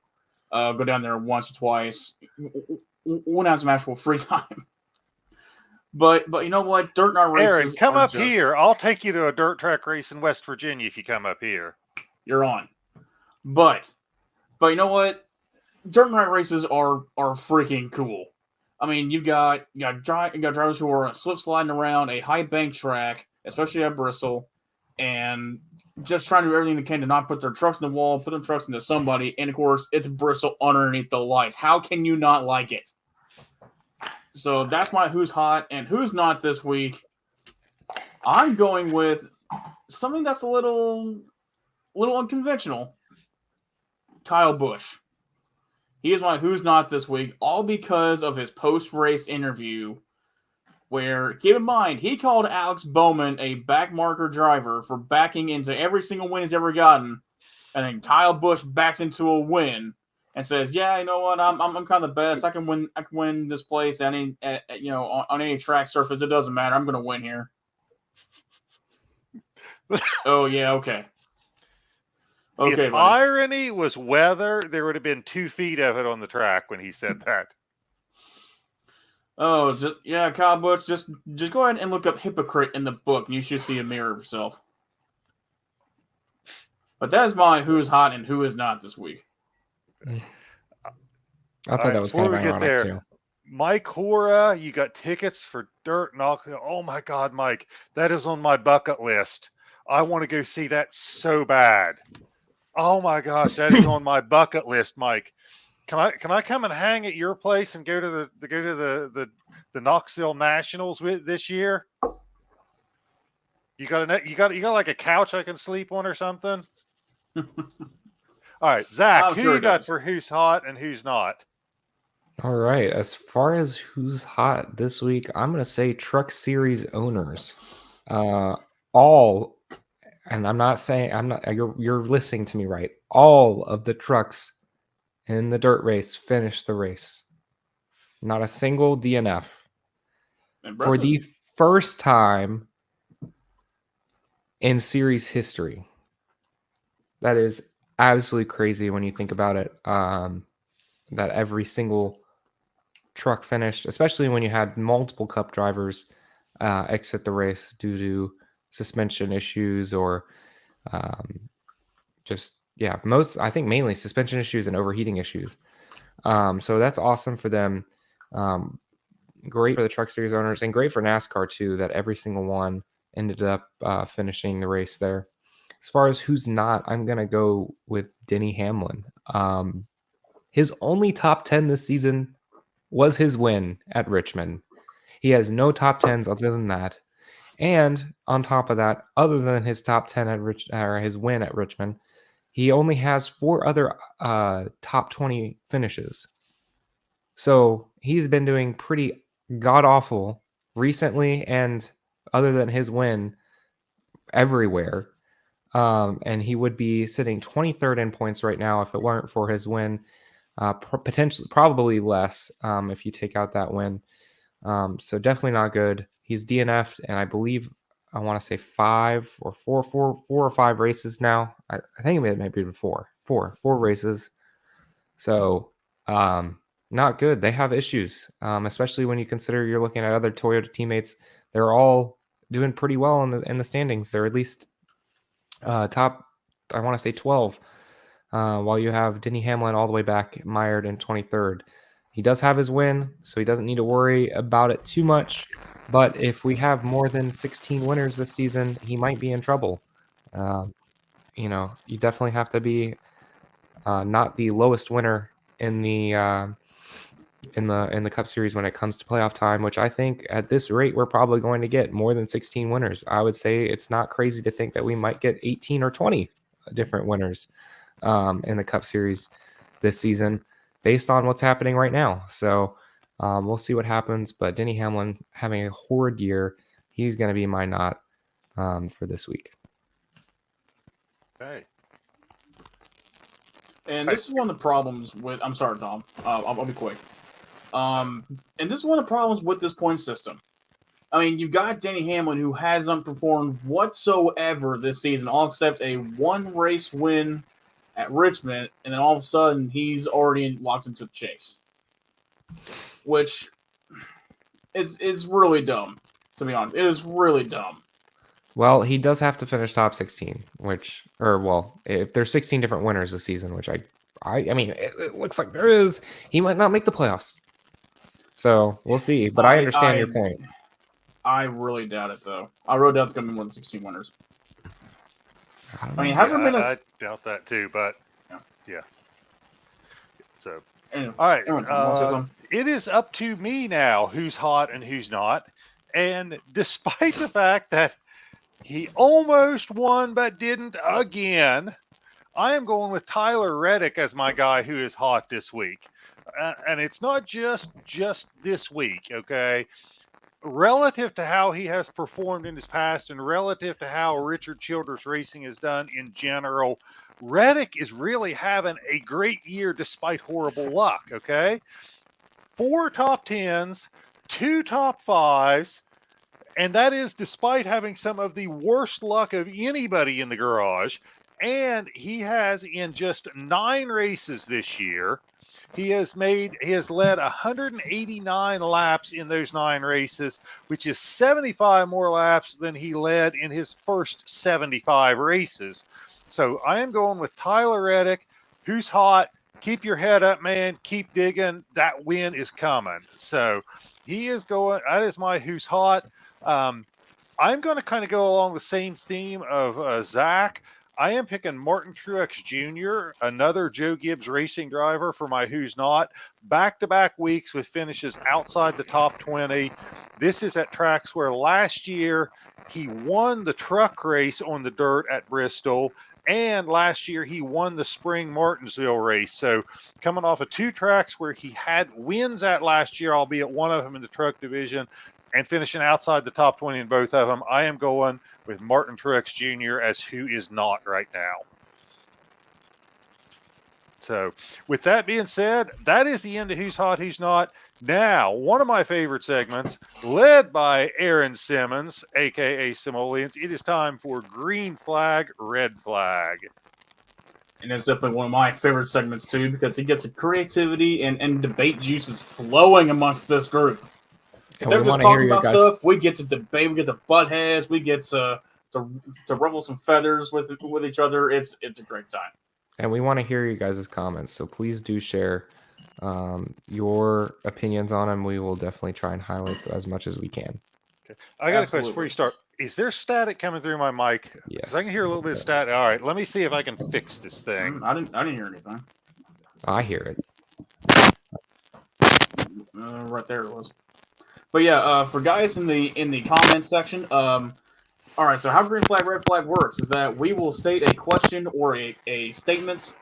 go down there once or twice when I have some actual free time. But you know what? Dirt night races. Aaron, come up here. I'll take you to a dirt track race in West Virginia if you come up here. You're on. But you know what? Dirt night races are freaking cool. I mean, you got drivers who are slip sliding around a high bank track, especially at Bristol, and just trying to do everything they can to not put their trucks in the wall, put their trucks into somebody, and of course, it's Bristol underneath the lights. How can you not like it? So that's my who's hot and who's not this week. I'm going with something that's a little unconventional. Kyle Busch. He is my who's not this week, all because of his post-race interview where, keep in mind, he called Alex Bowman a backmarker driver for backing into every single win he's ever gotten, and then Kyle Busch backs into a win and says, "Yeah, you know what? I'm kind of the best. I can win this place on any track surface. It doesn't matter. I'm going to win here." Oh yeah, okay. Okay. If buddy. irony was weather, there would have been 2 feet of it on the track when he said that. Oh, Kyle Busch, just go ahead and look up hypocrite in the book, and you should see a mirror of yourself. But that is my who is hot and who is not this week. I thought that was kind of ironic too. Mike Hora, you got tickets for dirt and all. Oh my God, Mike, that is on my bucket list. I want to go see that so bad. Oh my gosh, that is on my bucket list, Mike. Can I come and hang at your place and go to the Knoxville Nationals this year? You got like a couch I can sleep on or something? All right, Zach, who you got for who's hot and who's not? All right, as far as who's hot this week, I'm going to say Truck Series owners. And you're listening to me right. All of the trucks in the dirt race finished the race. Not a single DNF. Impressive. For the first time in series history. That is absolutely crazy when you think about it. That every single truck finished, especially when you had multiple Cup drivers exit the race due to suspension issues or I think mainly suspension issues and overheating issues. So that's awesome for them. Great for the Truck Series owners and great for NASCAR too, that every single one ended up finishing the race there. As far as who's not, I'm going to go with Denny Hamlin. His only top 10 this season was his win at Richmond. He has no top 10s other than that. And on top of that, other than his top 10 at his win at Richmond, he only has 4 other top 20 finishes. So he's been doing pretty god-awful recently and other than his win everywhere. And he would be sitting 23rd in points right now if it weren't for his win. Probably less if you take out that win. So definitely not good. He's DNF'd, and I believe I want to say 4 or 5 races now. I think it might be 4 races. So not good. They have issues, especially when you consider you're looking at other Toyota teammates. They're all doing pretty well in the standings. They're at least top, I want to say 12, while you have Denny Hamlin all the way back mired in 23rd. He does have his win, so he doesn't need to worry about it too much. But if we have more than 16 winners this season, he might be in trouble. You definitely have to be not the lowest winner in the Cup Series when it comes to playoff time, which I think at this rate we're probably going to get more than 16 winners. I would say it's not crazy to think that we might get 18 or 20 different winners in the Cup Series this season based on what's happening right now. So we'll see what happens. But Denny Hamlin having a horrid year. He's going to be my not for this week. Okay. And this is one of the problems with. I'm sorry, Tom. I'll be quick. And this is one of the problems with this point system. I mean, you've got Denny Hamlin, who hasn't performed whatsoever this season, all except a one-race win at Richmond, and then all of a sudden, he's already locked into the chase. Which is really dumb, to be honest. It is really dumb. Well, he does have to finish top 16, if there's 16 different winners this season, which I mean, it looks like there is, he might not make the playoffs. So we'll see, but I understand your point. I really doubt it, though. I wrote down it's going to be more than 16 winners. I doubt that too, but yeah. So, anyway, all right. It is up to me now who's hot and who's not. And despite the fact that he almost won but didn't again, I am going with Tyler Reddick as my guy who is hot this week. And it's not just this week, okay? Relative to how he has performed in his past and relative to how Richard Childress Racing has done in general, Reddick is really having a great year despite horrible luck, okay? 4 top 10s, 2 top 5s, and that is despite having some of the worst luck of anybody in the garage. And he has, in just 9 races this year, he has led 189 laps in those 9 races, which is 75 more laps than he led in his first 75 races. So I am going with Tyler Reddick, who's hot. Keep your head up, man. Keep digging. That win is coming. So he is going. That is my who's hot. I'm going to kind of go along the same theme of Zach. I am picking Martin Truex Jr., another Joe Gibbs Racing driver, for my who's not. Back-to-back weeks with finishes outside the top 20. This is at tracks where last year he won the truck race on the dirt at Bristol, and last year he won the spring Martinsville race. So coming off of 2 tracks where he had wins at last year, albeit one of them in the truck division, and finishing outside the top 20 in both of them, I am going with Martin Truex Jr. as who is not right now. So with that being said, that is the end of who's hot, who's not. Now, one of my favorite segments, led by Aaron Simmons, a.k.a. Simoleons, it is time for Green Flag, Red Flag. And it's definitely one of my favorite segments, too, because he gets a creativity and debate juices flowing amongst this group. Instead of just talking about stuff, we get to debate, we get to butt heads, we get to ruffle some feathers with each other. It's a great time. And we want to hear you guys' comments, so please do share your opinions on them. We will definitely try and highlight as much as we can. Okay. I got a question before you start. Is there static coming through my mic? Yes. Because I can hear a little bit of static. All right, let me see if I can fix this thing. I didn't hear anything. I hear it. Right there it was. But yeah, for guys in the comments section, all right. So how green flag, red flag works is that we will state a question or a statement,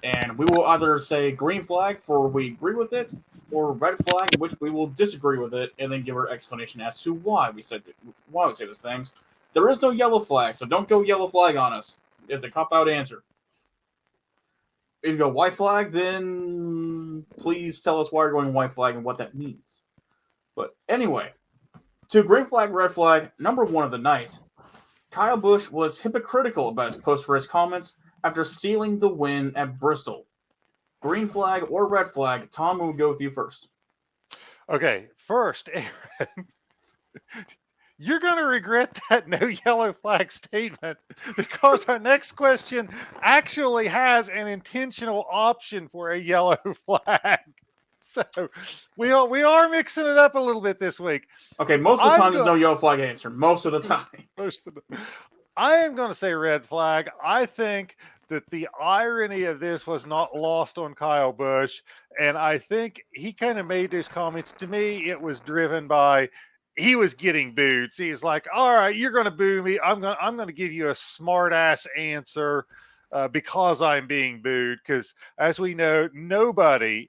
and we will either say green flag for we agree with it, or red flag in which we will disagree with it, and then give our explanation as to why we say these things. There is no yellow flag, so don't go yellow flag on us. It's a cop-out answer. If you go white flag, then please tell us why you're going white flag and what that means. But anyway, to green flag, red flag, number 1 of the night, Kyle Busch was hypocritical about his post-race comments after stealing the win at Bristol. Green flag or red flag? Tom, we'll go with you first. Okay, first, Aaron, you're going to regret that no yellow flag statement because our next question actually has an intentional option for a yellow flag. So we are mixing it up a little bit this week. Okay, most of the time there's no yellow flag answer. Most of the time. I am going to say red flag. I think that the irony of this was not lost on Kyle Busch, and I think he kind of made those comments. To me, it was driven by he was getting booed. So he's like, "All right, you're going to boo me. I'm going to give you a smart ass answer." because I'm being booed. Because as we know, nobody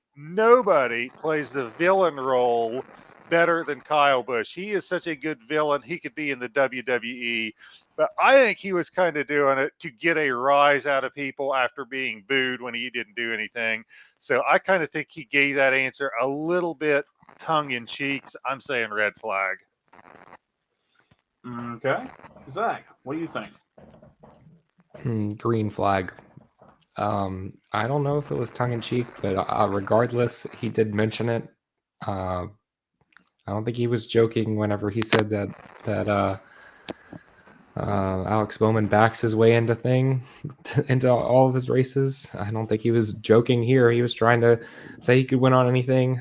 plays the villain role better than Kyle Busch. He is such a good villain. He could be in the WWE. But I think he was kind of doing it to get a rise out of people after being booed when he didn't do anything. So I kind of think he gave that answer a little bit tongue in cheek. I'm saying red flag. Okay. Zach, what do you think? Green flag. I don't know if it was tongue in cheek, but regardless, he did mention it. I don't think he was joking whenever he said that Alex Bowman backs his way into all of his races. I don't think he was joking here. He was trying to say he could win on anything.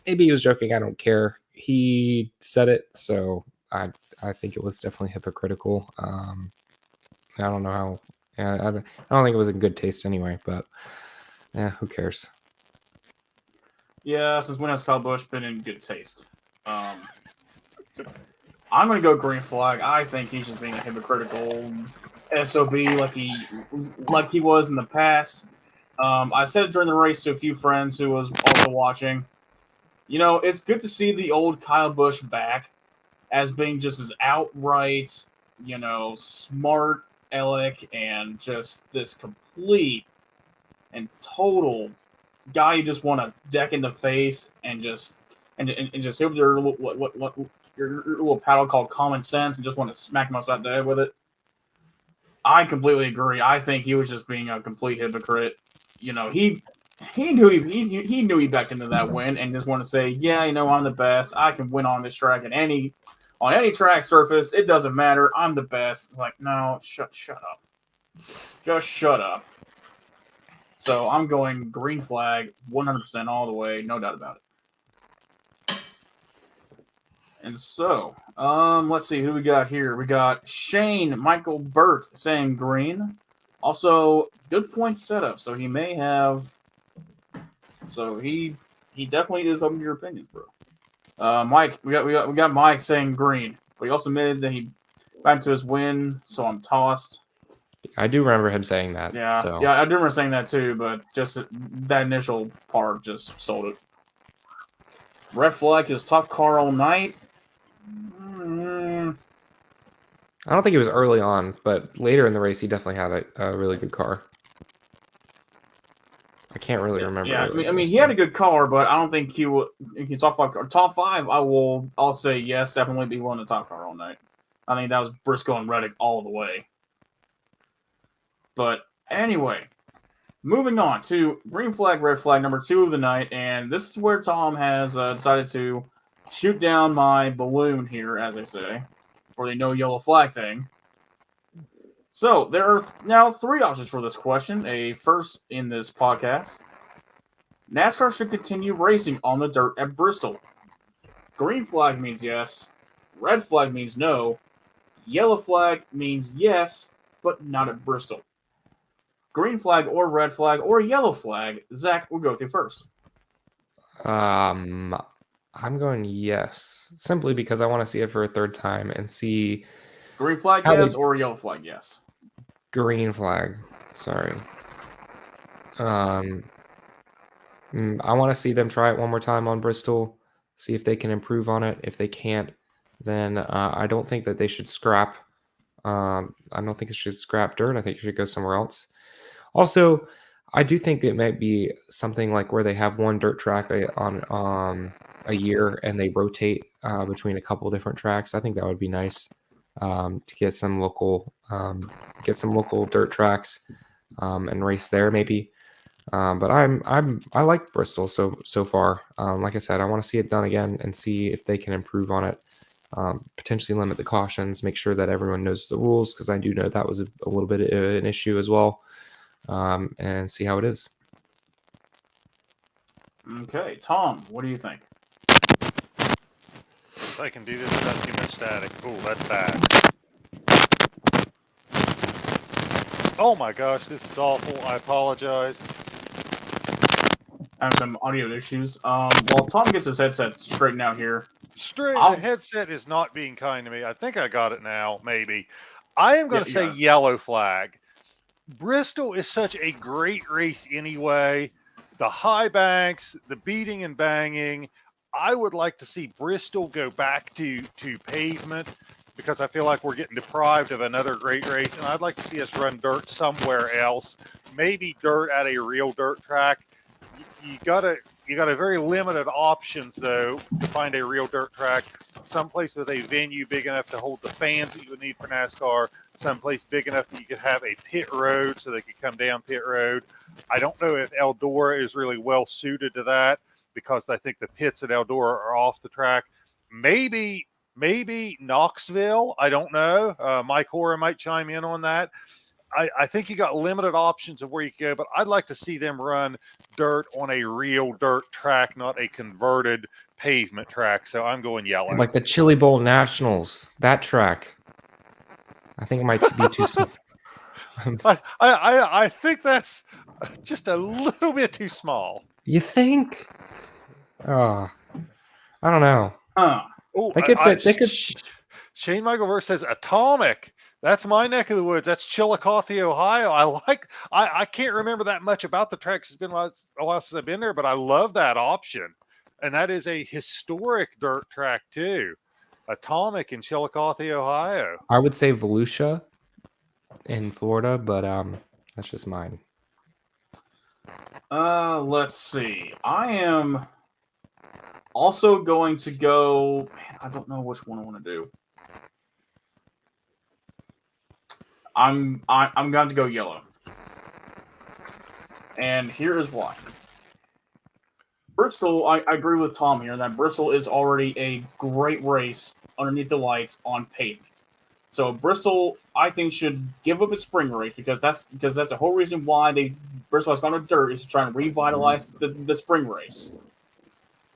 Maybe he was joking. I don't care. He said it, so I think it was definitely hypocritical. I don't know how. I don't think it was in good taste anyway. But yeah, who cares? Yeah, since when has Kyle Busch been in good taste? I'm going to go green flag. I think he's just being a hypocritical SOB like he was in the past. I said it during the race to a few friends who was also watching. You know, it's good to see the old Kyle Busch back as being just as outright, you know, smart aleck and just this complete and total guy you just want to deck in the face and just over there what your little paddle called common sense and just want to smack him upside the head with it. I completely agree. I think he was just being a complete hypocrite. You know, he knew he backed into that win and just wanted to say, yeah, you know, I'm the best. I can win on this track and on any track surface. It doesn't matter. I'm the best. It's like, no, shut up. Just shut up. So I'm going green flag 100% all the way. No doubt about it. And so, let's see who we got here. We got Shane Michael Burt saying green. Also, good point setup. So he may have. So he definitely is open to your opinion, bro. Mike, we got Mike saying green, but he also admitted that he back to his win. So I'm tossed. I do remember him saying that. Yeah, so. yeah, I do remember saying that too, but just that initial part just sold it. Red flag is top car all night. I don't think it was early on, but later in the race, he definitely had a really good car. I can't really remember. Yeah, I mean, he had a good car, but I don't think he would. If he's top five, I'll say yes, definitely be one of the top car all night. I think that was Briscoe and Reddick all the way. But anyway, moving on to green flag, red flag number 2 of the night, and this is where Tom has decided to shoot down my balloon here, as I say, for the no yellow flag thing. So there are now 3 options for this question. A first in this podcast. NASCAR should continue racing on the dirt at Bristol. Green flag means yes. Red flag means no. Yellow flag means yes, but not at Bristol. Green flag or red flag or yellow flag. Zach, we'll go with you first. I'm going yes, simply because I want to see it for a third time and see. Green flag yes or yellow flag yes. Green flag. Sorry. I want to see them try it one more time on Bristol, see if they can improve on it. If they can't, then I don't think that they should scrap. I don't think they should scrap dirt. I think it should go somewhere else. Also, I do think it might be something like where they have one dirt track on a year and they rotate between a couple different tracks. I think that would be nice to get some local dirt tracks and race there maybe. But I like Bristol so far. Like I said, I want to see it done again and see if they can improve on it. Potentially limit the cautions, make sure that everyone knows the rules, because I do know that was a little bit of an issue as well. And see how it is. Okay, Tom, what do you think? If I can do this without too much static. Oh, that's bad. Oh my gosh, this is awful. I apologize. I have some audio issues. While Tom gets his headset straightened out here. The headset is not being kind to me. I think I got it now, maybe. I am going to say yellow flag. Bristol is such a great race anyway. The high banks, the beating and banging. I would like to see Bristol go back to pavement because I feel like we're getting deprived of another great race, and I'd like to see us run dirt somewhere else. Maybe dirt at a real dirt track. You got a very limited options though to find a real dirt track. Someplace with a venue big enough to hold the fans that you would need for NASCAR. Someplace big enough that you could have a pit road so they could come down pit road. I don't know if Eldora is really well suited to that because I think the pits at Eldora are off the track. Maybe Knoxville. I don't know. Mike Horan might chime in on that. I think you got limited options of where you can go, but I'd like to see them run dirt on a real dirt track, not a converted pavement track. So I'm going yellow. Like the Chili Bowl Nationals, that track. I think it might be too small. I think that's just a little bit too small. You think? Oh, I don't know. Oh, They could fit. They could. Shane Michael Verse says Atomic. That's my neck of the woods. That's Chillicothe, Ohio. I can't remember that much about the track. It's been a while since I've been there, but I love that option. And that is a historic dirt track too. Atomic in Chillicothe, Ohio. I would say Volusia in Florida, but that's just mine. Let's see. I am also going to go. Man, I don't know which one I want to do. I'm going to go yellow, and here is why. Bristol, I agree with Tom here that Bristol is already a great race underneath the lights on pavement. So Bristol, I think, should give up its spring race because that's the whole reason why Bristol has gone to dirt is to try and revitalize the spring race.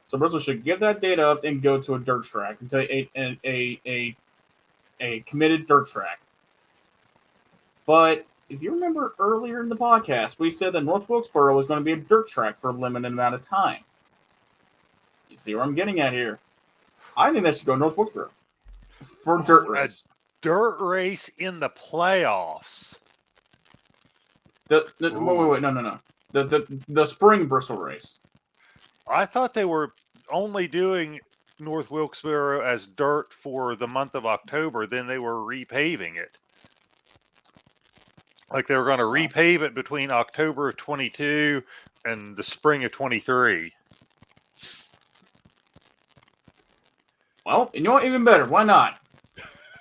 So Bristol should give that data up and go to a dirt track, into a committed dirt track. But if you remember earlier in the podcast, we said that North Wilkesboro was going to be a dirt track for a limited amount of time. You see where I'm getting at here? I think they should go North Wilkesboro for dirt race. Dirt race in the playoffs. Wait, no. The spring Bristol race. I thought they were only doing North Wilkesboro as dirt for the month of October. Then they were repaving it. Like they were going to repave it between October of 22 and the spring of 23. Well, you know what? Even better. Why not?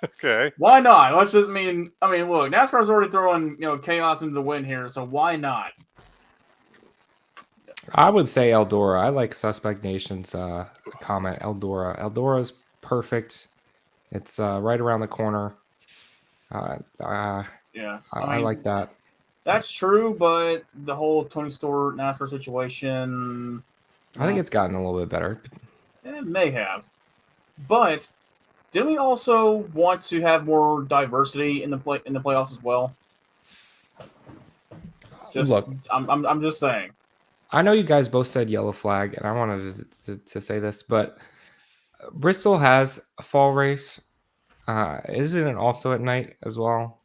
Okay. Why not? Let's just look, NASCAR's already throwing chaos into the wind here, so why not? I would say Eldora. I like Suspect Nation's comment. Eldora. Eldora's perfect. It's right around the corner. Yeah, I like that. That's true, but the whole Tony Stewart NASCAR situation, I think it's gotten a little bit better. It may have, but didn't we also want to have more diversity in the playoffs as well? Look, I'm just saying. I know you guys both said yellow flag, and I wanted to say this, but Bristol has a fall race. Isn't it also at night as well?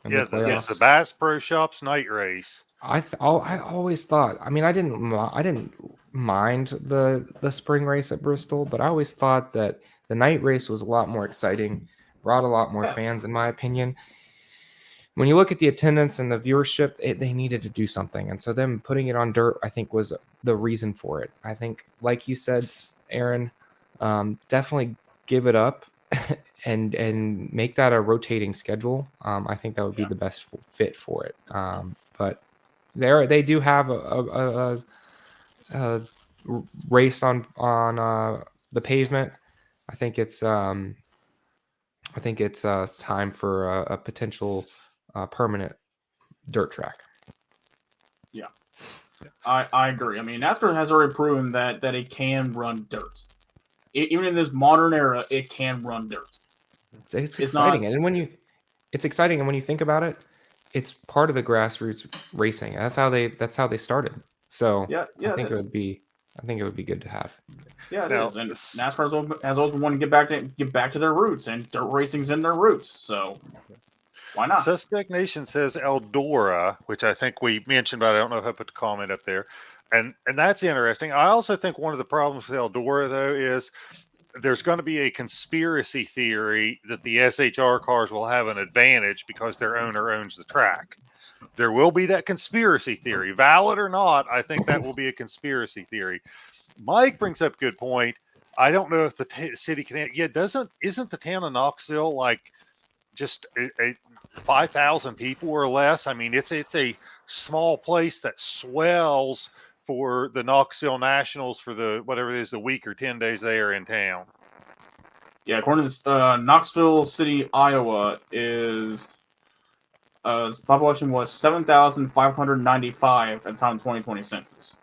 Yeah, it's the Bass Pro Shops night race. I always thought. I mean, I didn't mind the spring race at Bristol, but I always thought that the night race was a lot more exciting, brought a lot more fans, in my opinion. When you look at the attendance and the viewership, they needed to do something, and so them putting it on dirt, I think, was the reason for it. I think, like you said, Aaron, definitely give it up. and make that a rotating schedule. I think that would be the best fit for it. But they do have a race on the pavement. I think it's time for a potential permanent dirt track. Yeah, I agree. I mean, NASCAR has already proven that it can run dirt. Even in this modern era, it can run dirt. It's exciting, it's exciting, and when you think about it, it's part of the grassroots racing. That's how they started. So yeah, I think it would be good to have. Yeah, it is. And NASCAR has always wanted to get back to their roots, and dirt racing's in their roots. So Why not? Suspect Nation says Eldora, which I think we mentioned, but I don't know if I put the comment up there. And that's interesting. I also think one of the problems with Eldora, though, is there's going to be a conspiracy theory that the SHR cars will have an advantage because their owner owns the track. There will be that conspiracy theory. Valid or not, I think that will be a conspiracy theory. Mike brings up a good point. I don't know if the city can. Yeah, isn't the town of Knoxville like just a 5,000 people or less? I mean, it's a small place that swells for the Knoxville Nationals for the whatever it is, the week or 10 days they are in town. Yeah, according to this, Knoxville City, Iowa, is its population was 7,595 at the time of 2020 census.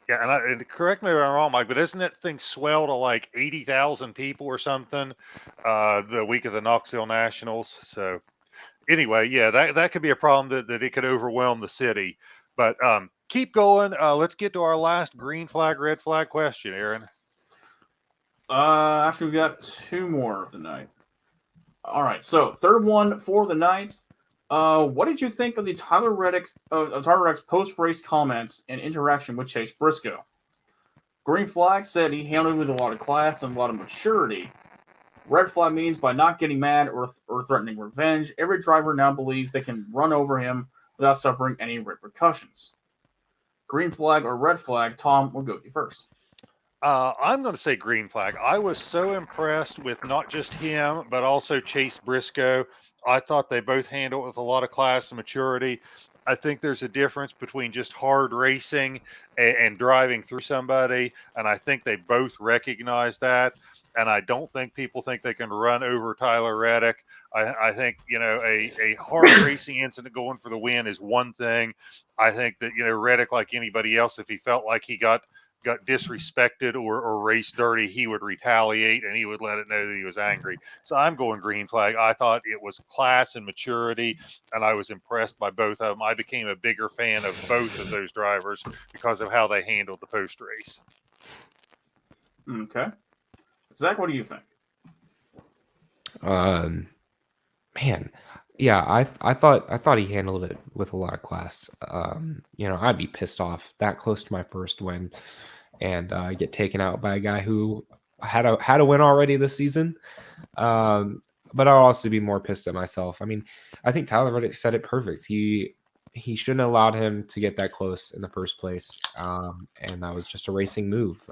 Yeah, and correct me if I'm wrong, Mike, but isn't that thing swell to like 80,000 people or something the week of the Knoxville Nationals? So anyway, yeah, that could be a problem that it could overwhelm the city. But keep going. Let's get to our last green flag, red flag question, Aaron. Actually, we got two more of the night. All right, so third one for the night. What did you think of the Tyler Reddick's post-race comments and interaction with Chase Briscoe? Green flag said he handled it with a lot of class and a lot of maturity. Red flag means by not getting mad or threatening revenge, every driver now believes they can run over him without suffering any repercussions. Green flag or red flag? Tom, we'll go with you first. I'm going to say green flag. I was so impressed with not just him, but also Chase Briscoe. I thought they both handled it with a lot of class and maturity. I think there's a difference between just hard racing and driving through somebody, and I think they both recognize that. And I don't think people think they can run over Tyler Reddick. I think, a hard racing incident going for the win is one thing. I think that, Reddick, like anybody else, if he felt like he got disrespected or raced dirty, he would retaliate and he would let it know that he was angry. So I'm going green flag. I thought it was class and maturity, and I was impressed by both of them. I became a bigger fan of both of those drivers because of how they handled the post race. Okay. Zach, what do you think? Man, yeah, I thought he handled it with a lot of class. I'd be pissed off that close to my first win and get taken out by a guy who had a win already this season. But I'll also be more pissed at myself. I mean, I think Tyler Reddick said it perfect. He shouldn't have allowed him to get that close in the first place. And that was just a racing move.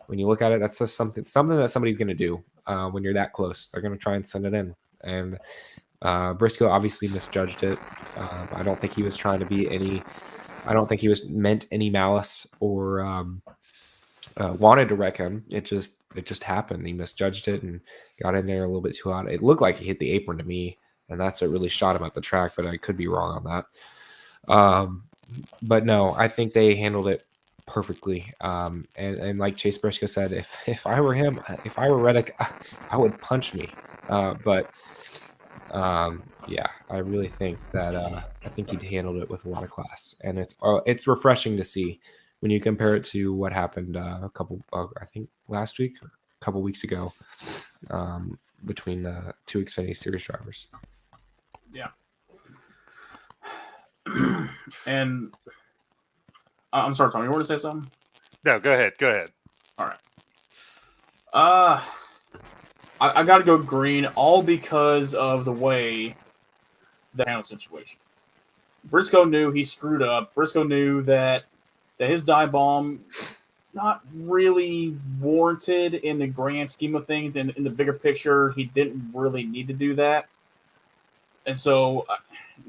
When you look at it, that's just something that somebody's going to do when you're that close. They're going to try and send it in. And Briscoe obviously misjudged it. I don't think he was trying to be any. I don't think he was meant any malice or wanted to wreck him. It just happened. He misjudged it and got in there a little bit too hot. It looked like he hit the apron to me, and that's what really shot him at the track. But I could be wrong on that. But no, I think they handled it perfectly. And like Chase Briscoe said, if I were him, if I were Reddick, I would punch me. Yeah, I really think that I think he handled it with a lot of class, and it's refreshing to see when you compare it to what happened I think last week or a couple weeks ago between the two Xfinity Series drivers. Yeah. And I'm sorry, Tom, you want to say something? No, go ahead. All right. I got to go green, all because of the way the handle situation. Briscoe knew he screwed up. Briscoe knew that his dive bomb not really warranted in the grand scheme of things. And in the bigger picture, he didn't really need to do that. And so,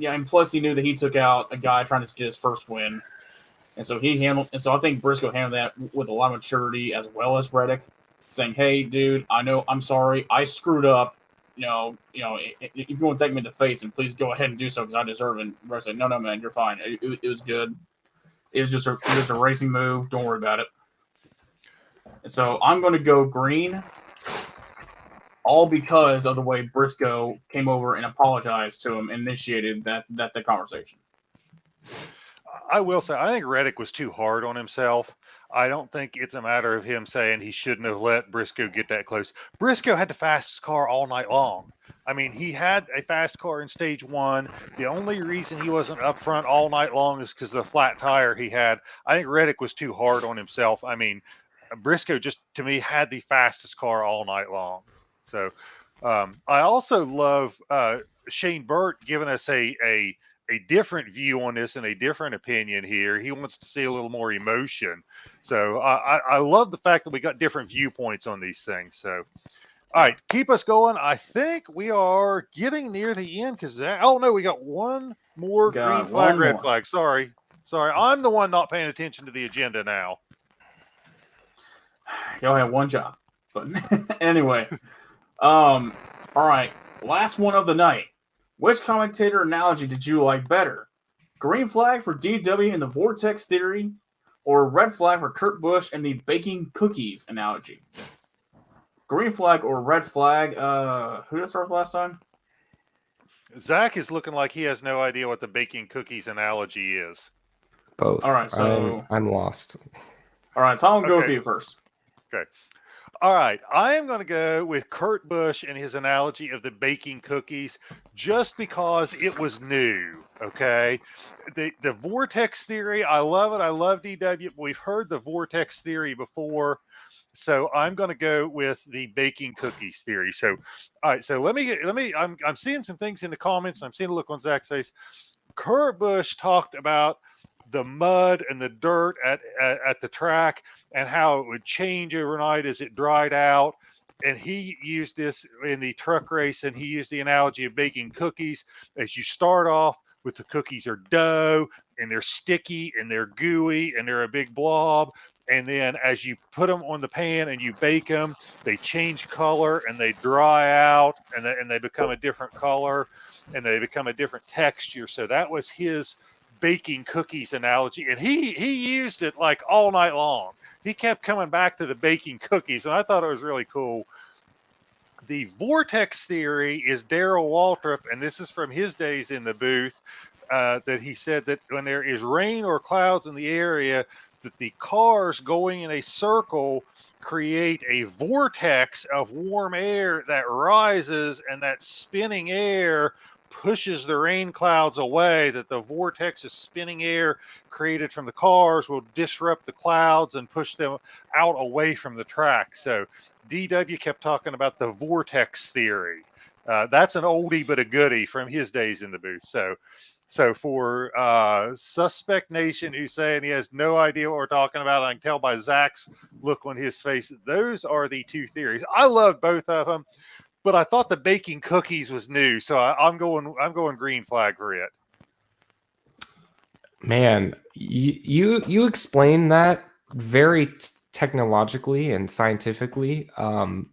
and plus he knew that he took out a guy trying to get his first win. And so I think Briscoe handled that with a lot of maturity as well as Reddick, saying, "Hey, dude, I'm sorry, I screwed up. If you want to take me in the face, and please go ahead and do so because I deserve it." And Reddick said, "No, man, you're fine. It was good. It was just a racing move. Don't worry about it." And so I'm going to go green, all because of the way Briscoe came over and apologized to him and initiated that conversation. I will say, I think Reddick was too hard on himself. I don't think it's a matter of him saying he shouldn't have let Briscoe get that close. Briscoe had the fastest car all night long. I mean, he had a fast car in stage 1. The only reason he wasn't up front all night long is because of the flat tire he had. I think Reddick was too hard on himself. I mean, Briscoe just, to me, had the fastest car all night long. So I also love Shane Burt giving us a different view on this and a different opinion here. He wants to see a little more emotion. So I love the fact that we got different viewpoints on these things. So, all right, keep us going. I think we are getting near the end because oh no, we got one more green flag, red flag. Sorry, I'm the one not paying attention to the agenda now. Y'all have one job, but anyway, all right, last one of the night. Which commentator analogy did you like better? Green flag for DW in the Vortex Theory, or red flag for Kurt Busch and the baking cookies analogy? Green flag or red flag? Who did I start with last time? Zach is looking like he has no idea what the baking cookies analogy is. Both. All right, so I'm lost. All right, so I'm going to go with you first. Okay. All right, I am going to go with Kurt Busch and his analogy of the baking cookies just because it was new, okay? The Vortex Theory, I love it. I love DW. We've heard the Vortex Theory before, so I'm going to go with the baking cookies theory. So, all right, so let me. I'm seeing some things in the comments. I'm seeing a look on Zach's face. Kurt Busch talked about the mud and the dirt at the track and how it would change overnight as it dried out. And he used this in the truck race, and he used the analogy of baking cookies. As you start off with the cookies are dough, and they're sticky, and they're gooey, and they're a big blob. And then as you put them on the pan and you bake them, they change color, and they dry out, and they become a different color, and they become a different texture. So that was his baking cookies analogy, and he used it like all night long. He kept coming back to the baking cookies, and I thought it was really cool. The Vortex Theory is Darrell Waltrip, and this is from his days in the booth, that he said that when there is rain or clouds in the area, that the cars going in a circle create a vortex of warm air that rises, and that spinning air pushes the rain clouds away, that the vortex of spinning air created from the cars will disrupt the clouds and push them out away from the track. So DW kept talking about the Vortex Theory. That's an oldie but a goodie from his days in the booth. So for Suspect Nation, who's saying he has no idea what we're talking about, I can tell by Zach's look on his face, those are the two theories. I love both of them, but I thought the baking cookies was new, so I'm going green flag for it. Man, you explain that very technologically and scientifically. For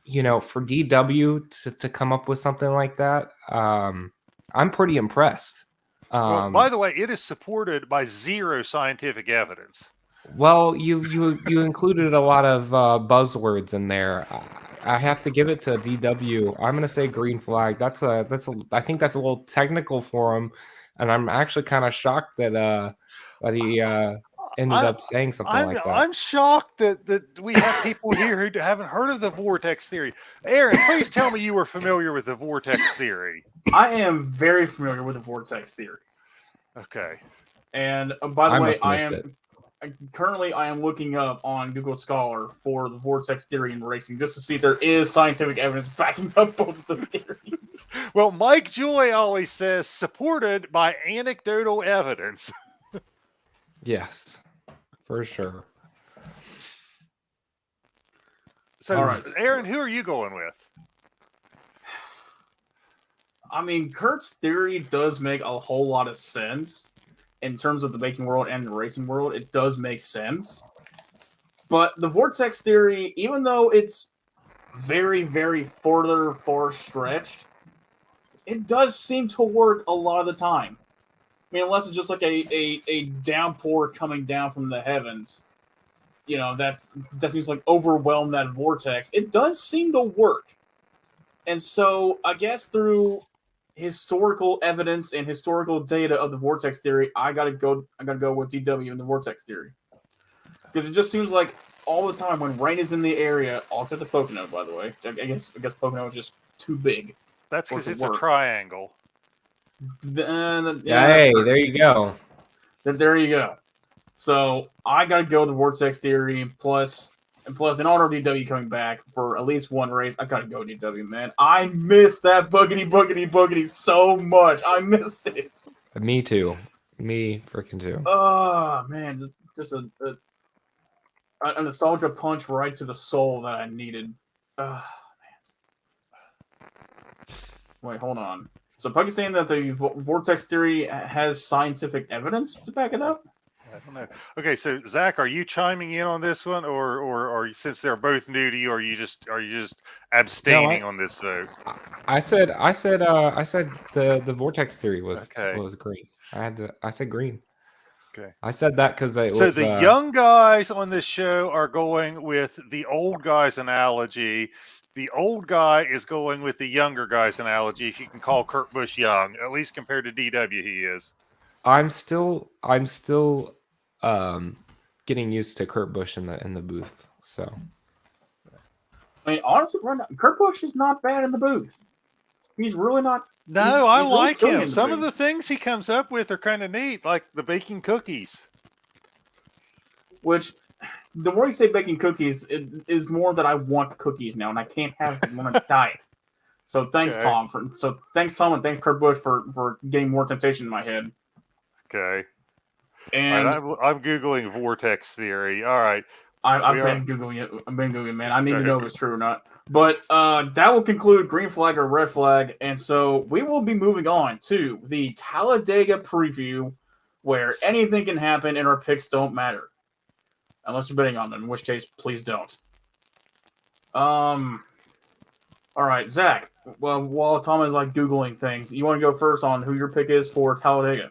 DW to come up with something like that, I'm pretty impressed. Well, by the way, it is supported by zero scientific evidence. Well, you included a lot of buzzwords in there. I have to give it to DW. I'm gonna say green flag. I think that's a little technical for him, and I'm actually kind of shocked that he ended up saying something like that. I'm shocked that we have people here who haven't heard of the Vortex Theory. Aaron, please tell me you were familiar with the Vortex Theory. I am very familiar with the Vortex Theory. Okay. And by the way, I am looking up on Google Scholar for the Vortex Theory in racing just to see if there is scientific evidence backing up both of the theories. Well, Mike Joy always says supported by anecdotal evidence. Yes, for sure. So, all right, Aaron, who are you going with? I mean, Kurt's theory does make a whole lot of sense. In terms of the baking world and the racing world, it does make sense. But the Vortex Theory, even though it's very, very far stretched, it does seem to work a lot of the time. I mean, unless it's just like a downpour coming down from the heavens, that seems like overwhelm that vortex. It does seem to work. And so I guess through historical evidence and historical data of the Vortex Theory, I gotta go with DW and the Vortex Theory, because it just seems like all the time when rain is in the area, all except the Pocono, by the way. I guess Pocono is just too big. That's Or because to it's a work. triangle. Yeah, Hey, sure. there you go. There you go. So I gotta go with the Vortex Theory plus in honor of DW coming back for at least one race. I gotta go DW, man. I missed that boogity so much. I missed it. Me too. Me freaking too. Oh man, just a nostalgia punch right to the soul that I needed. Man. Wait, hold on. So Pug is saying that the Vortex Theory has scientific evidence to back it up? I don't know. Okay, so Zach, are you chiming in on this one, or since they're both new to you, are you just abstaining on this vote? I said the Vortex Theory was Okay. green. I said green. Okay. I said that because it So was the young guys on this show are going with the old guys analogy. The old guy is going with the younger guys analogy. If you can call Kurt Busch young, at least compared to DW, he is. I'm still getting used to Kurt Busch in the booth. So I mean, honestly, Kurt Busch is not bad in the booth. He's really not. No, I he's really like killing him. in the Some of booth. the things he comes up with are kind of neat, like the baking cookies. Which, the more you say baking cookies, it is more that I want cookies now, and I can't have them on a diet. So thanks, Okay. Tom. Thanks, Tom, and thanks, Kurt Busch for getting more temptation in my head. Okay. And All right, I'm googling Vortex Theory. All right. I've been googling it. I've been googling, man. I need to know if it's true or not. But that will conclude green flag or red flag, and so we will be moving on to the Talladega Preview, where anything can happen and our picks don't matter, unless you're betting on them. In which case, please don't. All right, Zach. Well, while Tom is like googling things, you want to go first on who your pick is for Talladega?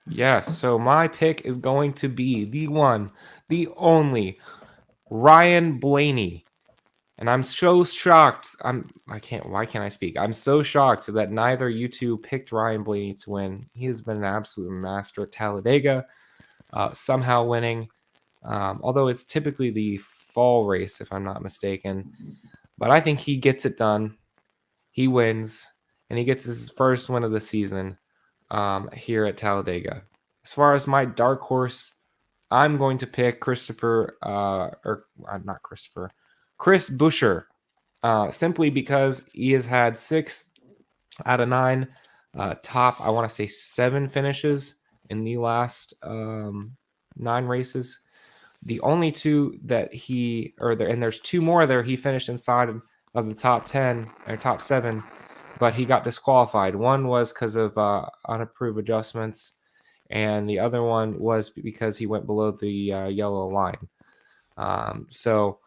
yes, so my pick is going to be the one, the only Ryan Blaney. And I'm so shocked. Why can't I speak? I'm so shocked that neither you two picked Ryan Blaney to win. He has been an absolute master at Talladega, somehow winning. Although it's typically the fall race, if I'm not mistaken. But I think he gets it done. He wins, and he gets his first win of the season here at Talladega. As far as my dark horse, I'm going to pick Chris Buescher, simply because he has had 6 out of 9 top, I want to say 7 finishes in the last 9 races. The only 2 that and there's 2 more there he finished inside of the top 10 or top 7, but he got disqualified. One was because of unapproved adjustments, and the other one was because he went below the yellow line. So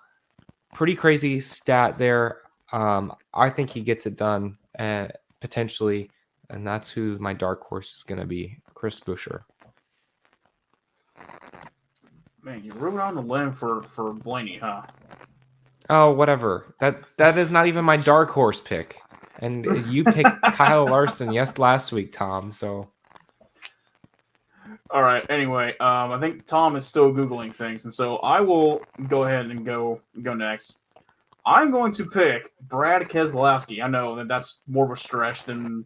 pretty crazy stat there. I think he gets it done potentially, and that's who my dark horse is going to be, Chris Buescher. Man, you rode on the limb for Blaney, huh? Oh, whatever. That is not even my dark horse pick. And you picked Kyle Larson last week, Tom. So all right. Anyway, I think Tom is still googling things, and so I will go ahead and go next. I'm going to pick Brad Keselowski. I know that's more of a stretch than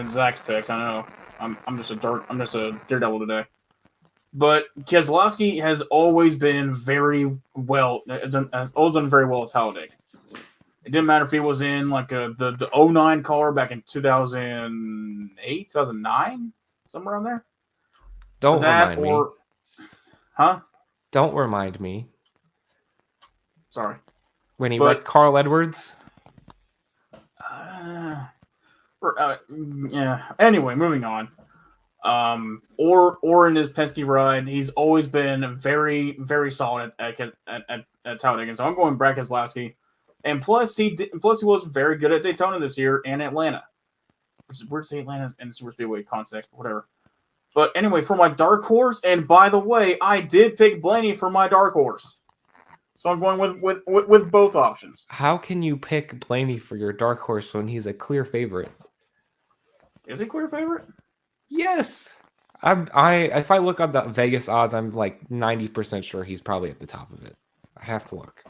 Zach's picks. I know. I'm just a daredevil today. But Keselowski has always been very well. Has always done very well at Talladega. It didn't matter if he was in like the 09 car back in 2008, 2009, somewhere around there. don't remind me. Huh? Don't remind me. Sorry. When he wrecked Carl Edwards? Yeah. Anyway, moving on. Or in his Penske ride, he's always been very, very solid at Talladega. So I'm going Brad Keselowski, and plus he was very good at Daytona this year and Atlanta. Which is weird to say Atlanta's in Super Speedway context, but whatever. But anyway, for my dark horse, and by the way, I did pick Blaney for my dark horse. So I'm going with both options. How can you pick Blaney for your dark horse when he's a clear favorite? Is he clear favorite? Yes. If I look at the Vegas odds, I'm like 90% sure he's probably at the top of it. I have to look.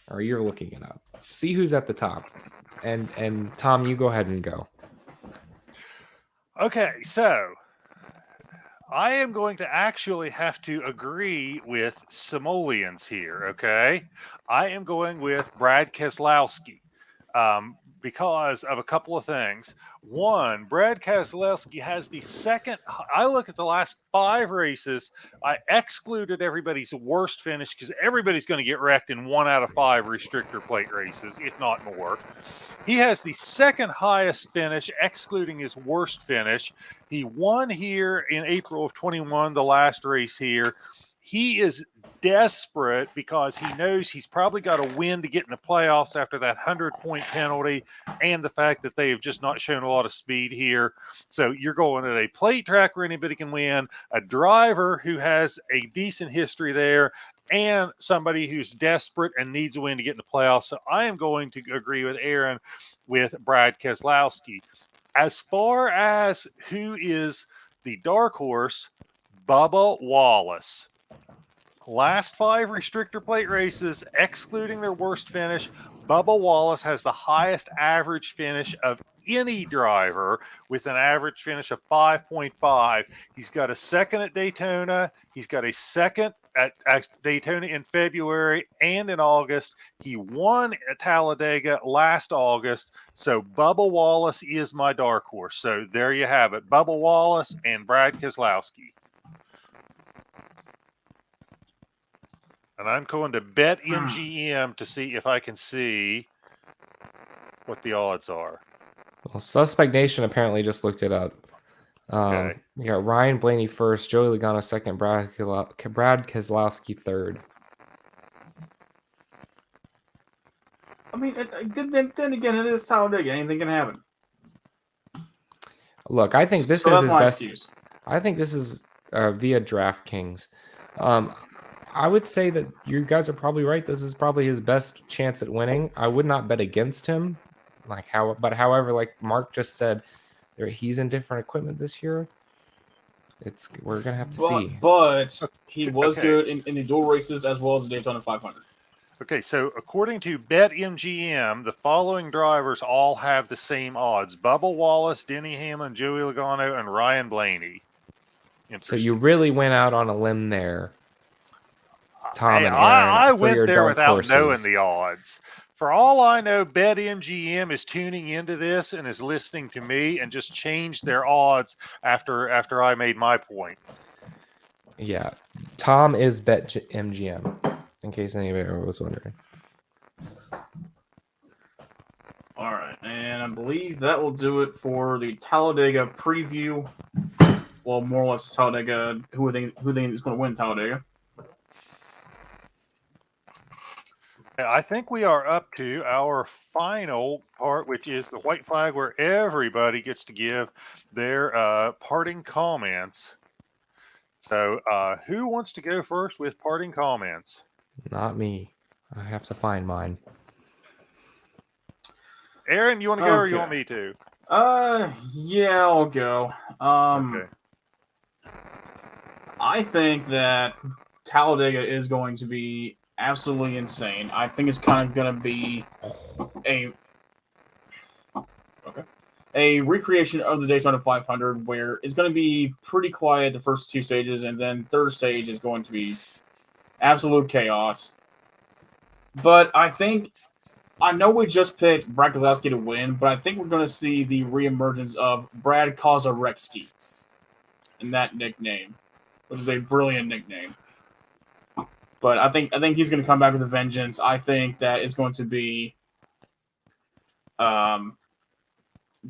Or you're looking it up. See who's at the top. And Tom, you go ahead and go. Okay, so I am going to actually have to agree with simoleons here, okay? I am going with Brad Keselowski because of a couple of things. One, Brad Keselowski has the second, I look at the last 5 races, I excluded everybody's worst finish because everybody's going to get wrecked in 1 out of 5 restrictor plate races, if not more. He has the second highest finish, excluding his worst finish. He won here in April of 21, the last race here. He is desperate because he knows he's probably got to win to get in the playoffs after that 100-point penalty and the fact that they have just not shown a lot of speed here. So you're going at a plate track where anybody can win, a driver who has a decent history there, and somebody who's desperate and needs a win to get in the playoffs. So I am going to agree with Aaron with Brad Keselowski. As far as who is the dark horse, Bubba Wallace. Last 5 restrictor plate races, excluding their worst finish, Bubba Wallace has the highest average finish of any driver with an average finish of 5.5. He's got a second at Daytona. He's got a second at Daytona in February and in August. He won at Talladega last August. So Bubba Wallace is my dark horse. So there you have it. Bubba Wallace and Brad Keselowski. And I'm going to bet MGM to see if I can see what the odds are. Well, Suspect Nation apparently just looked it up. Okay. You got Ryan Blaney first, Joey Logano second, Brad Keselowski third. I mean, then again, it is Talladega. Anything can happen. Look, I think this So is that's his my best. excuse. I think this is via DraftKings. I would say that you guys are probably right. This is probably his best chance at winning. I would not bet against him. However, like Mark just said, he's in different equipment this year. We're gonna have to see. But he was Okay. good in the dual races as well as the Daytona 500. Okay, so according to BetMGM, the following drivers all have the same odds: Bubba Wallace, Denny Hamlin, Joey Logano, and Ryan Blaney. So you really went out on a limb there, Tom Hey, and Aaron. I for went your there dark without horses. knowing the odds. For all I know, BetMGM is tuning into this and is listening to me and just changed their odds after I made my point. Yeah, Tom is BetMGM, in case anybody was wondering. All right, and I believe that will do it for the Talladega preview. Well, more or less Talladega. Who they think is going to win Talladega? I think we are up to our final part, which is the white flag, where everybody gets to give their parting comments. So who wants to go first with parting comments? Not me. I have to find mine. Aaron, you want to go or you Okay. want me to? Yeah, I'll go. Okay. I think that Talladega is going to be absolutely insane. I think it's kind of going to be a recreation of the Daytona 500 where it's going to be pretty quiet the first 2 stages, and then third stage is going to be absolute chaos. But I know we just picked Brad Keselowski to win, but I think we're going to see the reemergence of Brad Keselowski in that nickname, which is a brilliant nickname. But I think he's going to come back with a vengeance. I think that it's going to be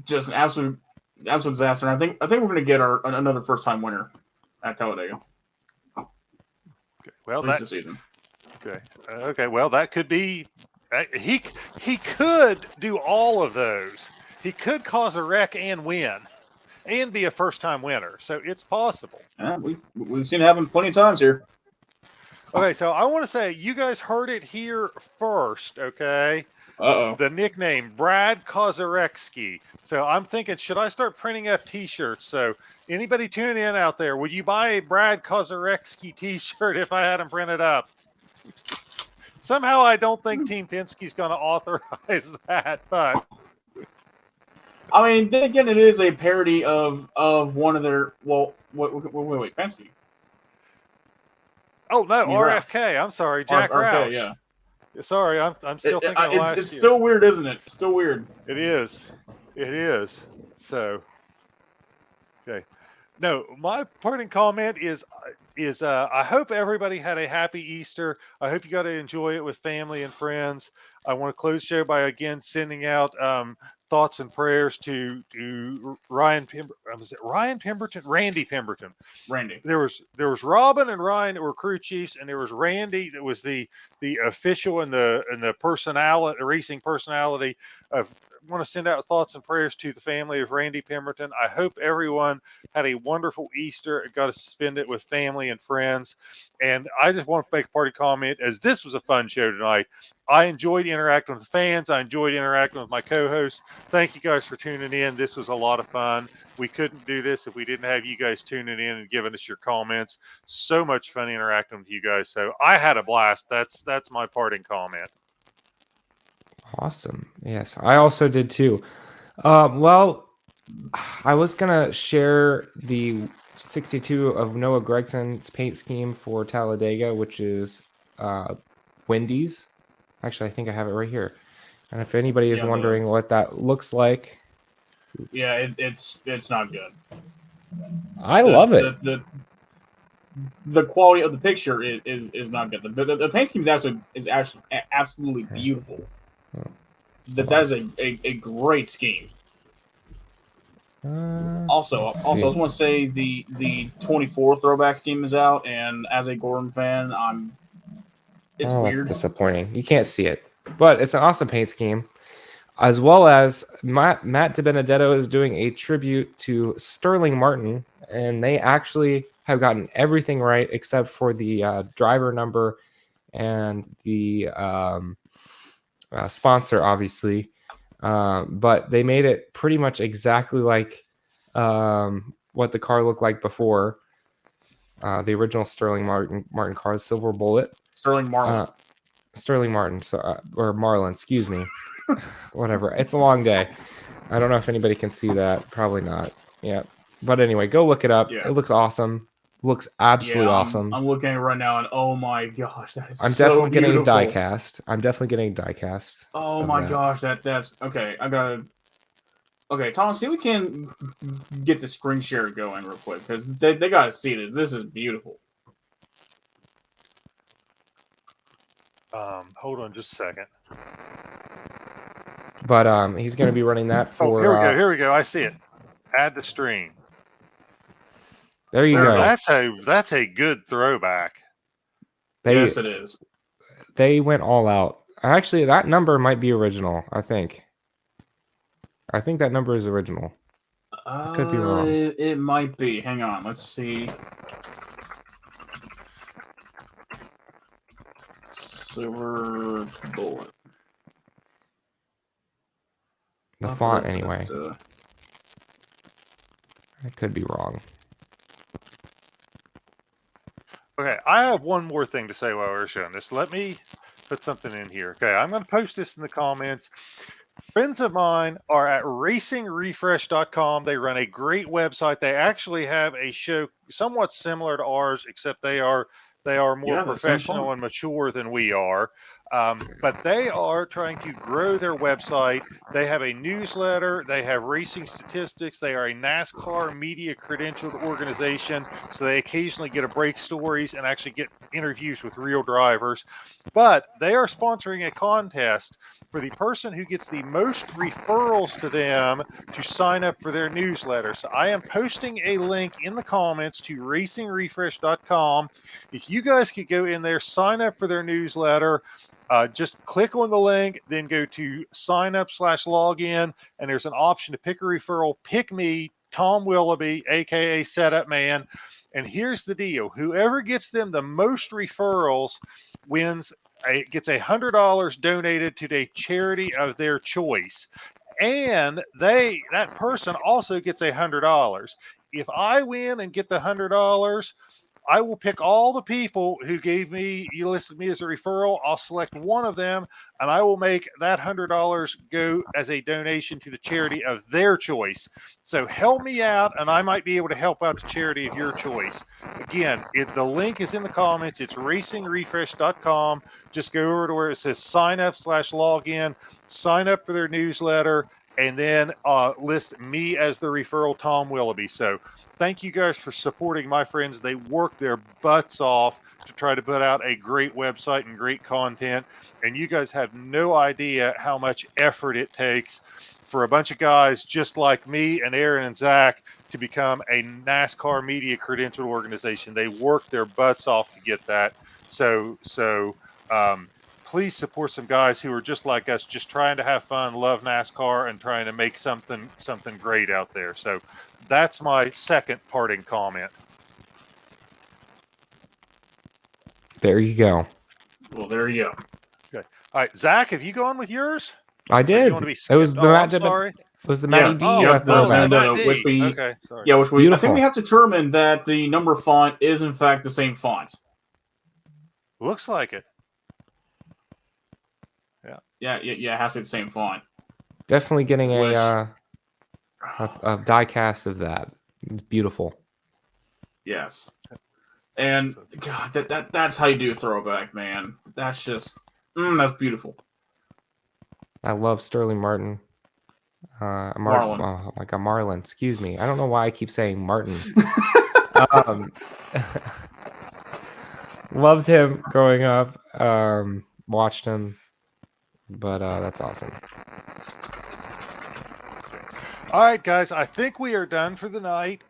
just an absolute disaster. And I think we're going to get another first time winner at Talladega. Okay. Well, At least this season. okay. Okay. Well, that could be. He could do all of those. He could cause a wreck and win, and be a first time winner. So it's possible. Yeah, we've seen it happen plenty of times here. Okay, so I want to say you guys heard it here first, okay? Uh-oh. The nickname, Brad Keselowski. So I'm thinking, should I start printing up T-shirts? So anybody tuning in out there, would you buy a Brad Keselowski T-shirt if I had them printed up? Somehow I don't think Team Penske's going to authorize that, but I mean, then again, it is a parody of one of their. Well, wait, Penske. oh no, You're right. RFK. I'm sorry, Jack RFK, Roush. yeah. Sorry, I'm still thinking of last It's year. still weird, isn't it? It's still weird. It is. It is. So, okay. No, my parting comment is I hope everybody had a happy Easter. I hope you got to enjoy it with family and friends. I want to close the show by again sending out thoughts and prayers to Ryan Pemberton, Randy Pemberton. Randy. There was Robin and Ryan that were crew chiefs, and there was Randy that was the official and the personality, the racing personality of. I want to send out thoughts and prayers to the family of Randy Pemberton. I hope everyone had a wonderful Easter and got to spend it with family and friends. And I just want to make a party comment, as this was a fun show tonight. I enjoyed interacting with the fans. I enjoyed interacting with my co-hosts. Thank you guys for tuning in. This was a lot of fun. We couldn't do this if we didn't have you guys tuning in and giving us your comments. So much fun interacting with you guys. So I had a blast. That's my parting comment. Awesome. Yes, I also did too. Well, I was gonna share the 62 of Noah Gregson's paint scheme for Talladega, which is Wendy's. Actually, I think I have it right here. And if anybody is wondering what that looks like, yeah, it's not good. I love it. The quality of the picture is not good. The paint scheme is actually absolutely beautiful. That is a great scheme. Also, I just want to say the 24 throwback scheme is out, and as a Gordon fan, it's weird. It's disappointing. You can't see it, but it's an awesome paint scheme. As well as Matt DiBenedetto is doing a tribute to Sterling Martin, and they actually have gotten everything right except for the driver number and the sponsor, obviously, but they made it pretty much exactly like what the car looked like before. The original Sterling Martin car, Silver Bullet. Sterling Martin. Or Marlin, excuse me. Whatever. It's a long day. I don't know if anybody can see that. Probably not. Yeah. But anyway, go look it up. Yeah. It looks awesome. Looks absolutely awesome. I'm looking at it right now, and oh my gosh, that is definitely getting a die cast. Oh my gosh, that's okay. Okay, Thomas, see if we can get the screen share going real quick, because they got to see this. This is beautiful. Hold on just a second. But he's going to be running that for. Here we go. I see it. Add to stream. There you go. That's a good throwback. Yes, it is. They went all out. Actually, that number might be original. I think that number is original. I could be wrong. It might be. Hang on. Let's see. Silver Bullet. The font, anyway. I could be wrong. Okay, I have one more thing to say while we're showing this. Let me put something in here. Okay, I'm going to post this in the comments. Friends of mine are at racingrefresh.com. They run a great website. They actually have a show somewhat similar to ours, except they are more professional and mature than we are. But they are trying to grow their website. They have a newsletter. They have racing statistics. They are a NASCAR media credentialed organization. So they occasionally get to break stories and actually get interviews with real drivers. But they are sponsoring a contest for the person who gets the most referrals to them to sign up for their newsletter. So I am posting a link in the comments to racingrefresh.com. If you guys could go in there, sign up for their newsletter, just click on the link, then go to sign up /login, and there's an option to pick a referral. Pick me, Tom Willoughby, aka Setup Man. And here's the deal: whoever gets them the most referrals gets $100 donated to the charity of their choice, and that person also gets $100. If I win and get the $100, I will pick all the people who you listed me as a referral. I'll select one of them, and I will make that $100 go as a donation to the charity of their choice. So help me out, and I might be able to help out the charity of your choice. Again, the link is in the comments. It's racingrefresh.com. Just go over to where it says sign up/login, sign up for their newsletter, and then list me as the referral, Tom Willoughby. So thank you guys for supporting my friends. They work their butts off to try to put out a great website and great content. And you guys have no idea how much effort it takes for a bunch of guys just like me and Aaron and Zach to become a NASCAR media credentialed organization. They work their butts off to get that. So please support some guys who are just like us, just trying to have fun, love NASCAR, and trying to make something great out there. So that's my second parting comment. There you go. Well, there you go. Okay. All right, Zach, have you gone with yours? I did. You want to be It was the I'm matchup. sorry. It was the Matty D Matt throwback. D. Okay, sorry. Yeah, which I Beautiful. think we have to determine that the number font is in fact the same font. Looks like it. Yeah, it has to be the same font. Definitely getting a die cast of that. It's beautiful. Yes. And God, that's how you do a throwback, man. That's just that's beautiful. I love Sterling Martin. Marlin. Oh my God, Marlin. Excuse me. I don't know why I keep saying Martin. Loved him growing up. Watched him. But that's awesome. All right, guys, I think we are done for the night.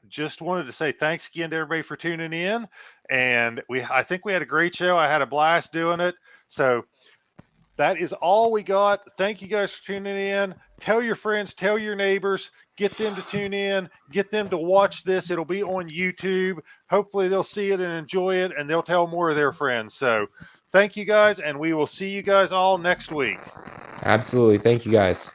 Just wanted to say thanks again to everybody for tuning in. And I think we had a great show. I had a blast doing it. So that is all we got. Thank you guys for tuning in. Tell your friends, tell your neighbors, get them to tune in, get them to watch this. It'll be on YouTube. Hopefully they'll see it and enjoy it, and they'll tell more of their friends. So thank you guys, and we will see you guys all next week. Absolutely. Thank you guys.